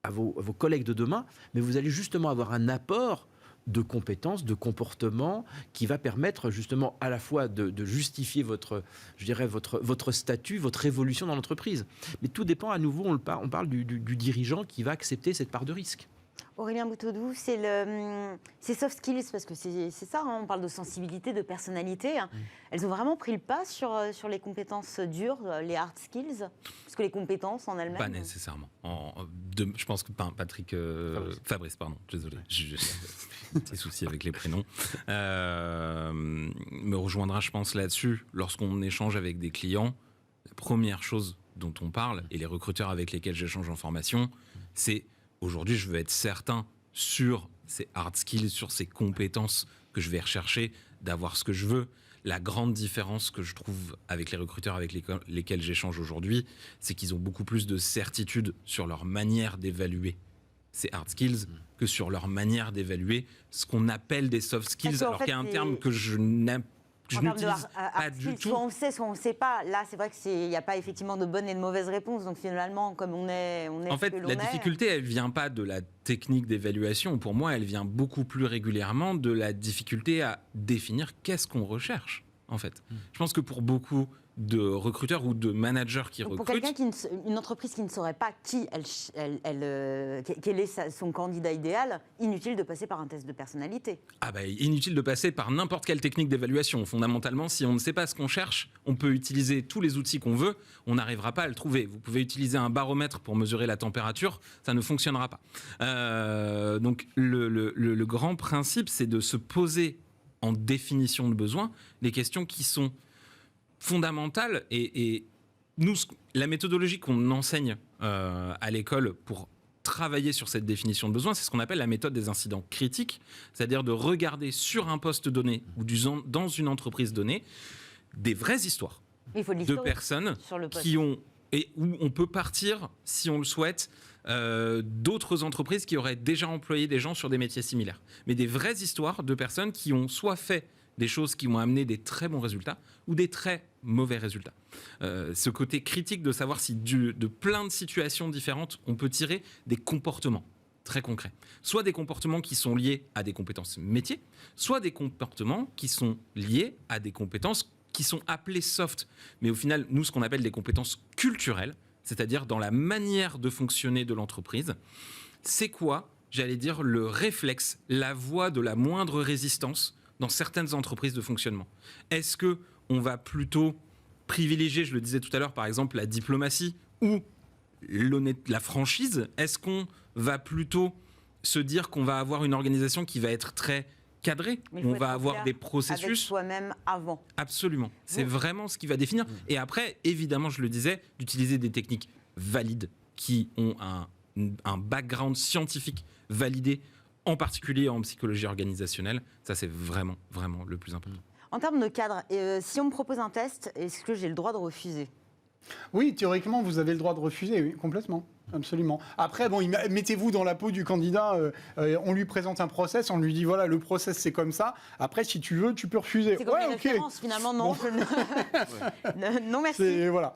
à vos collègues de demain, mais vous allez justement avoir un apport de compétences, de comportements qui va permettre justement à la fois de justifier votre statut, votre évolution dans l'entreprise. Mais tout dépend, à nouveau, on parle du dirigeant qui va accepter cette part de risque. Aurélien Boutodou, c'est soft skills, parce que c'est ça, on parle de sensibilité, de personnalité. Elles ont vraiment pris le pas sur les compétences dures, les hard skills, parce que les compétences en elles-mêmes... Pas nécessairement. Je pense que Patrick... Fabrice, pardon, désolé. J'ai des soucis avec les prénoms. Me rejoindra, je pense, là-dessus. Lorsqu'on échange avec des clients, la première chose dont on parle, et les recruteurs avec lesquels j'échange en formation, c'est... Aujourd'hui, je veux être certain sur ces hard skills, sur ces compétences que je vais rechercher, d'avoir ce que je veux. La grande différence que je trouve avec les recruteurs avec lesquels j'échange aujourd'hui, c'est qu'ils ont beaucoup plus de certitude sur leur manière d'évaluer ces hard skills que sur leur manière d'évaluer ce qu'on appelle des soft skills, alors qu'il y a un terme que je n'utilise pas du tout. Soit on le sait, soit on ne le sait pas. Là, c'est vrai qu'il n'y a pas effectivement de bonnes et de mauvaises réponses. Donc finalement, comme on est en fait, la difficulté, elle ne vient pas de la technique d'évaluation. Pour moi, elle vient beaucoup plus régulièrement de la difficulté à définir qu'est-ce qu'on recherche, en fait. Je pense que pour beaucoup de recruteurs ou de managers qui recrutent... Pour quelqu'un une entreprise qui ne saurait pas quel est son candidat idéal, inutile de passer par un test de personnalité. Inutile de passer par n'importe quelle technique d'évaluation. Fondamentalement, si on ne sait pas ce qu'on cherche, on peut utiliser tous les outils qu'on veut, on n'arrivera pas à le trouver. Vous pouvez utiliser un baromètre pour mesurer la température, ça ne fonctionnera pas. Donc le grand principe, c'est de se poser en définition de besoin les questions qui sont fondamentale et nous, la méthodologie qu'on enseigne à l'école pour travailler sur cette définition de besoin, c'est ce qu'on appelle la méthode des incidents critiques, c'est-à-dire de regarder sur un poste donné ou dans une entreprise donnée des vraies histoires de personnes qui ont et où on peut partir, si on le souhaite, d'autres entreprises qui auraient déjà employé des gens sur des métiers similaires. Mais des vraies histoires de personnes qui ont soit fait des choses qui ont amené des très bons résultats ou des très mauvais résultats. Ce côté critique de savoir si de plein de situations différentes, on peut tirer des comportements très concrets. Soit des comportements qui sont liés à des compétences métiers, soit des comportements qui sont liés à des compétences qui sont appelées soft. Mais au final, nous, ce qu'on appelle des compétences culturelles, c'est-à-dire dans la manière de fonctionner de l'entreprise, c'est quoi, j'allais dire, le réflexe, la voie de la moindre résistance dans certaines entreprises de fonctionnement. Est-ce qu'on va plutôt privilégier, je le disais tout à l'heure, par exemple, la diplomatie ou la franchise? Est-ce qu'on va plutôt se dire qu'on va avoir une organisation qui va être très cadrée, où on va avoir des processus avec soi-même avant? Absolument. C'est vraiment ce qui va définir. Et après, évidemment, je le disais, d'utiliser des techniques valides qui ont un background scientifique validé, en particulier en psychologie organisationnelle. Ça, c'est vraiment, vraiment le plus important. En termes de cadre, si on me propose un test, est-ce que j'ai le droit de refuser? Oui, théoriquement, vous avez le droit de refuser, oui, complètement. Absolument. Après, bon, mettez-vous dans la peau du candidat, on lui présente un process, on lui dit, voilà, le process, c'est comme ça. Après, si tu veux, tu peux refuser. C'est comme une référence, finalement, non. Bon. Non, merci. Voilà.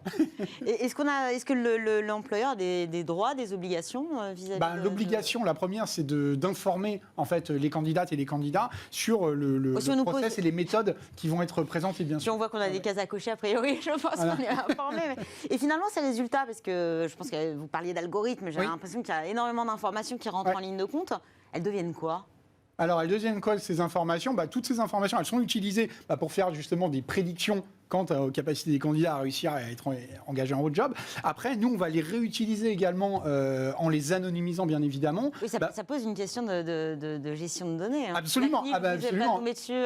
Est-ce que l'employeur a des droits, des obligations vis-à-vis l'obligation, la première, c'est d'informer, en fait, les candidates et les candidats sur le process et les méthodes qui vont être présentées, bien sûr. Si on voit qu'on a des cases à cocher, a priori, je pense qu'on est informé. Et finalement, ces résultats, parce que je pense que vous parliez d'algorithmes, j'ai l'impression qu'il y a énormément d'informations qui rentrent en ligne de compte. Elles deviennent quoi? Alors, elles deviennent quoi, ces informations? Toutes ces informations, elles sont utilisées pour faire justement des prédictions quant aux capacités des candidats à réussir à être engagés en haut de job. Après, nous, on va les réutiliser également en les anonymisant, bien évidemment. Oui, ça pose une question de gestion de données. Hein. Absolument. Vous absolument. Pas tomber dessus.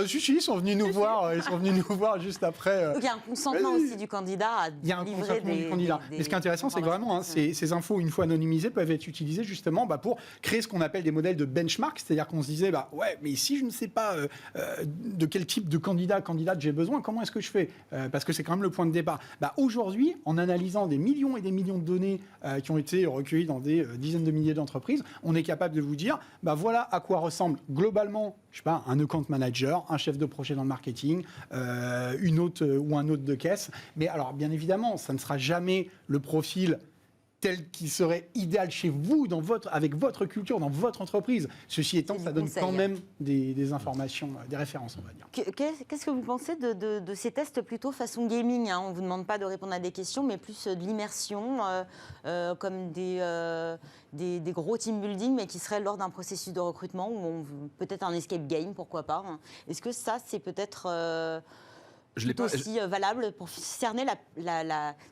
Si, ils sont venus nous voir. Ils sont venus nous voir juste après. Donc il y a un consentement aussi du candidat à livrer. Il y a un consentement du candidat. Mais ce qui est intéressant, c'est que vraiment, ces infos, une fois anonymisées, peuvent être utilisées justement pour créer ce qu'on appelle des modèles de benchmark. C'est-à-dire qu'on se disait, ouais, mais si je ne sais pas de quel type de candidate j'ai besoin, comment est-ce que je fais parce que c'est quand même le point de départ. Aujourd'hui, en analysant des millions et des millions de données qui ont été recueillies dans des dizaines de milliers d'entreprises, on est capable de vous dire, voilà à quoi ressemble globalement, je sais pas, un account manager, un chef de projet dans le marketing, une autre ou un autre de caisse. Mais alors, bien évidemment, ça ne sera jamais le profil tel qu'il serait idéal chez vous, avec votre culture, dans votre entreprise. Ceci étant, ça donne quand même des informations, des références, on va dire. Qu'est-ce que vous pensez de ces tests plutôt façon gaming, hein? On ne vous demande pas de répondre à des questions, mais plus de l'immersion, comme des gros team building, mais qui seraient lors d'un processus de recrutement, ou peut-être un escape game, pourquoi pas, hein. Est-ce que ça, c'est peut-être... aussi valable pour cerner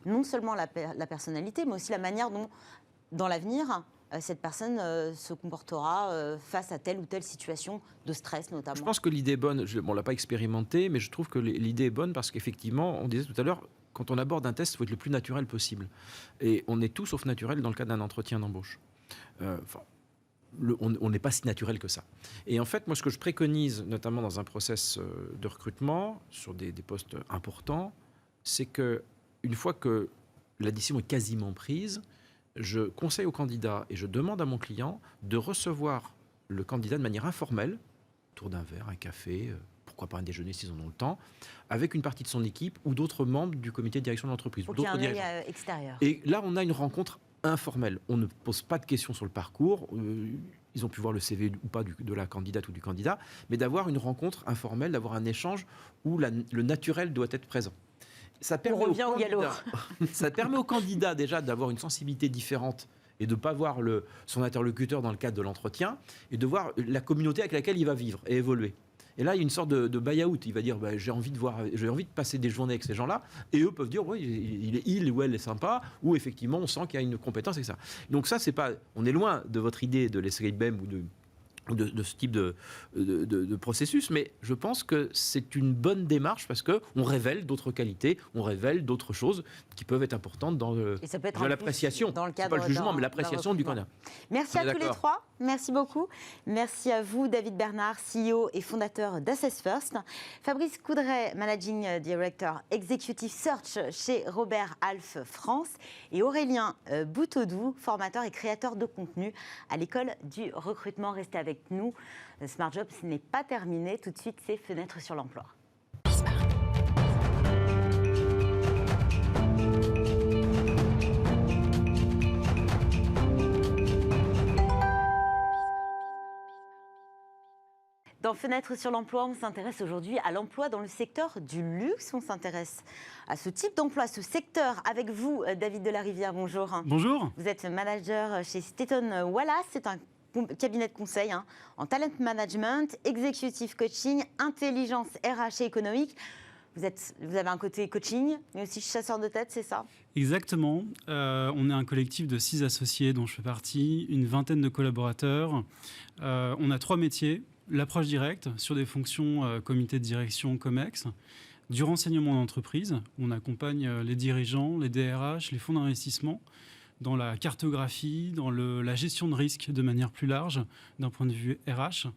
non seulement la personnalité, mais aussi la manière dont, dans l'avenir, cette personne se comportera face à telle ou telle situation de stress, notamment. Je pense que l'idée est bonne. On ne l'a pas expérimenté, mais je trouve que l'idée est bonne parce qu'effectivement, on disait tout à l'heure, quand on aborde un test, il faut être le plus naturel possible. Et on est tout sauf naturel dans le cadre d'un entretien d'embauche. On n'est pas si naturel que ça. Et en fait, moi, ce que je préconise, notamment dans un process de recrutement, sur des postes importants, c'est qu'une fois que la décision est quasiment prise, je conseille au candidat et je demande à mon client de recevoir le candidat de manière informelle, autour d'un verre, un café, pourquoi pas un déjeuner s'ils en ont le temps, avec une partie de son équipe ou d'autres membres du comité de direction de l'entreprise. Donc il y a un œil extérieur. Et là, on a une rencontre informel. On ne pose pas de questions sur le parcours. Ils ont pu voir le CV ou pas de la candidate ou du candidat, mais d'avoir une rencontre informelle, d'avoir un échange où le naturel doit être présent. Ça permet ça permet au candidat déjà d'avoir une sensibilité différente et de ne pas voir son interlocuteur dans le cadre de l'entretien et de voir la communauté avec laquelle il va vivre et évoluer. Et là, il y a une sorte de buy-out. Il va dire, j'ai envie de passer des journées avec ces gens-là. Et eux peuvent dire, oui, il ou elle est sympa. Ou effectivement, on sent qu'il y a une compétence avec ça. Donc ça, c'est pas. On est loin de votre idée de l'escape game ou de ce type de processus, mais je pense que c'est une bonne démarche parce qu'on révèle d'autres qualités, on révèle d'autres choses qui peuvent être importantes dans l'appréciation. Dans le cadre, pas le jugement, mais l'appréciation du candidat. Merci à tous les trois. Merci beaucoup. Merci à vous, David Bernard, CEO et fondateur d'Assess First. Fabrice Coudray, Managing Director Executive Search chez Robert Half France. Et Aurélien Boutodou, formateur et créateur de contenu à l'école du recrutement. Restez avec nous. Smart Job, ce n'est pas terminé. Tout de suite, c'est Fenêtre sur l'emploi. Dans Fenêtre sur l'emploi, on s'intéresse aujourd'hui à l'emploi dans le secteur du luxe. On s'intéresse à ce type d'emploi, ce secteur. Avec vous, David Delarivière, bonjour. Bonjour. Vous êtes manager chez Staton Wallace. C'est un cabinet de conseil en talent management, executive coaching, intelligence RH et économique. Vous avez un côté coaching, mais aussi chasseur de tête, c'est ça? Exactement. On est un collectif de 6 associés dont je fais partie, une vingtaine de collaborateurs. On a 3 métiers. L'approche directe sur des fonctions comité de direction, COMEX, du renseignement d'entreprise. On accompagne les dirigeants, les DRH, les fonds d'investissement dans la cartographie, dans la gestion de risque de manière plus large d'un point de vue RH.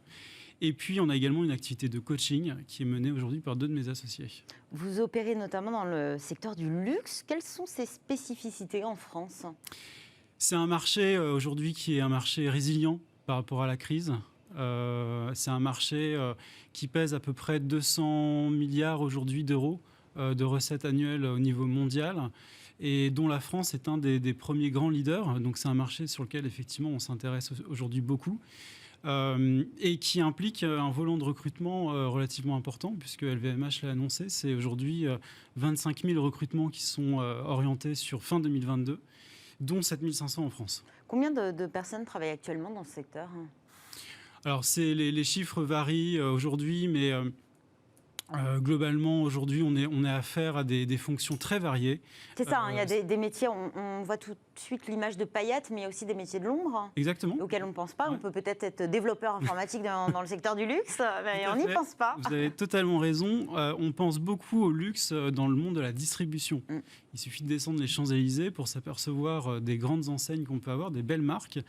Et puis, on a également une activité de coaching qui est menée aujourd'hui par 2 de mes associés. Vous opérez notamment dans le secteur du luxe. Quelles sont ses spécificités en France? C'est un marché aujourd'hui qui est un marché résilient par rapport à la crise. C'est un marché qui pèse à peu près 200 milliards aujourd'hui d'euros de recettes annuelles au niveau mondial et dont la France est un des premiers grands leaders. Donc c'est un marché sur lequel effectivement on s'intéresse aujourd'hui beaucoup et qui implique un volant de recrutement relativement important puisque LVMH l'a annoncé. C'est aujourd'hui 25 000 recrutements qui sont orientés sur fin 2022, dont 7 500 en France. Combien de personnes travaillent actuellement dans ce secteur ? Alors, les chiffres varient aujourd'hui, mais Globalement, aujourd'hui, on est affaire à des fonctions très variées. C'est ça, il y a des métiers, on voit tout de suite l'image de paillettes, mais il y a aussi des métiers de l'ombre Exactement. auxquels on ne pense pas. Ouais. On peut peut-être être développeur informatique dans le secteur du luxe, mais on n'y pense pas. Vous avez totalement raison. On pense beaucoup au luxe dans le monde de la distribution. Il suffit de descendre les Champs-Élysées pour s'apercevoir des grandes enseignes qu'on peut avoir, des belles marques.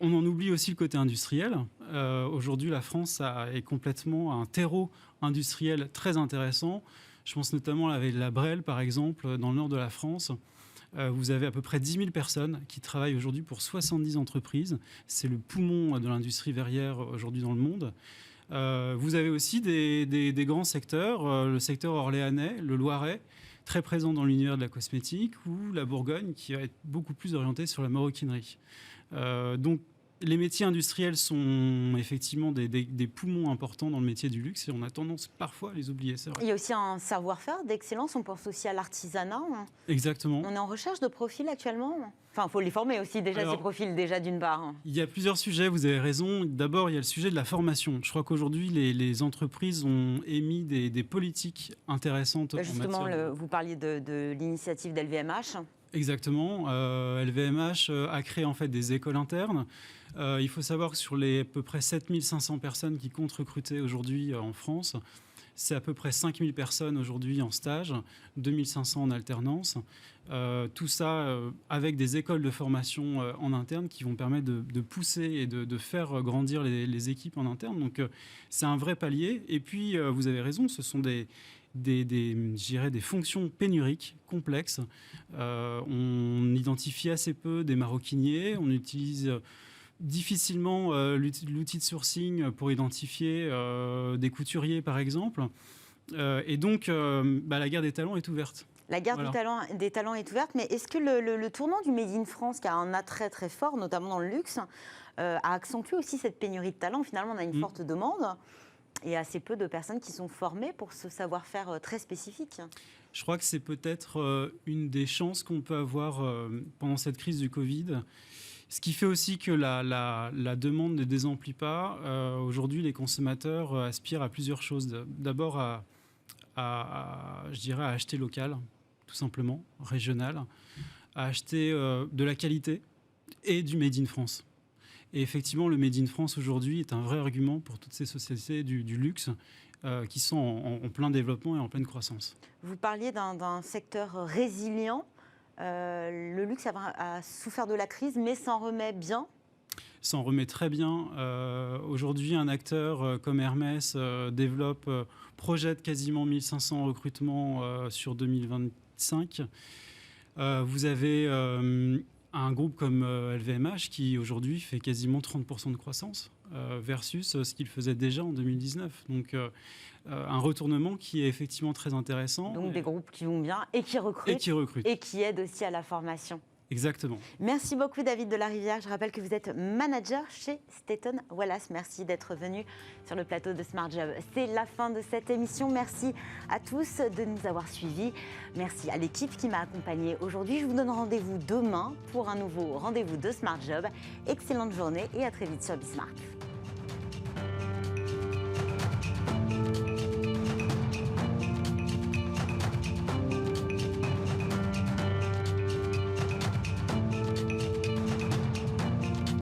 On en oublie aussi le côté industriel. Aujourd'hui, la France est complètement un terreau industriel très intéressant. Je pense notamment à la Brel, par exemple, dans le nord de la France. Vous avez à peu près 10 000 personnes qui travaillent aujourd'hui pour 70 entreprises. C'est le poumon de l'industrie verrière aujourd'hui dans le monde. Vous avez aussi des grands secteurs, le secteur orléanais, le Loiret, très présent dans l'univers de la cosmétique, ou la Bourgogne, qui va être beaucoup plus orientée sur la maroquinerie. Donc, les métiers industriels sont effectivement des poumons importants dans le métier du luxe et on a tendance parfois à les oublier, c'est vrai. Il y a aussi un savoir-faire d'excellence, on pense aussi à l'artisanat. Exactement. On est en recherche de profils actuellement. Enfin, il faut les former aussi déjà, Alors, ces profils, déjà d'une part. Il y a plusieurs sujets, vous avez raison. D'abord, il y a le sujet de la formation. Je crois qu'aujourd'hui, les entreprises ont émis des politiques intéressantes. Justement, vous parliez de l'initiative d'LVMH. Exactement. LVMH a créé en fait des écoles internes. Il faut savoir que sur les à peu près 7500 personnes qui comptent recruter aujourd'hui en France, c'est à peu près 5000 personnes aujourd'hui en stage, 2500 en alternance. Tout ça avec des écoles de formation en interne qui vont permettre de pousser et de faire grandir les équipes en interne. Donc c'est un vrai palier. Et puis vous avez raison, ce sont des fonctions pénuriques, complexes. On identifie assez peu des maroquiniers, on utilise difficilement l'outil de sourcing pour identifier des couturiers, par exemple. Et donc, la guerre des talents est ouverte. La guerre des talents est ouverte, mais est-ce que le tournant du Made in France, qui a un attrait très fort, notamment dans le luxe, a accentué aussi cette pénurie de talents? Finalement, on a une forte demande et assez peu de personnes qui sont formées pour ce savoir-faire très spécifique. Je crois que c'est peut-être une des chances qu'on peut avoir pendant cette crise du Covid. Ce qui fait aussi que la demande ne désemplit pas. Aujourd'hui, les consommateurs aspirent à plusieurs choses. D'abord, je dirais, à acheter local, tout simplement, régional, à acheter de la qualité et du Made in France. Et effectivement, le Made in France aujourd'hui est un vrai argument pour toutes ces sociétés du luxe qui sont en plein développement et en pleine croissance. Vous parliez d'un secteur résilient. Le luxe a souffert de la crise, mais s'en remet bien. S'en remet très bien. Aujourd'hui, un acteur comme Hermès projette quasiment 1500 recrutements sur 2025. Vous avez un groupe comme LVMH qui aujourd'hui fait quasiment 30% de croissance versus ce qu'il faisait déjà en 2019. Donc un retournement qui est effectivement très intéressant. Donc des groupes qui vont bien et qui recrutent. Et qui aident aussi à la formation. Exactement. Merci beaucoup David Delarivière. Je rappelle que vous êtes manager chez Staton Wallace. Merci d'être venu sur le plateau de Smart Job. C'est la fin de cette émission. Merci à tous de nous avoir suivis. Merci à l'équipe qui m'a accompagnée aujourd'hui. Je vous donne rendez-vous demain pour un nouveau rendez-vous de Smart Job. Excellente journée et à très vite sur Bismart.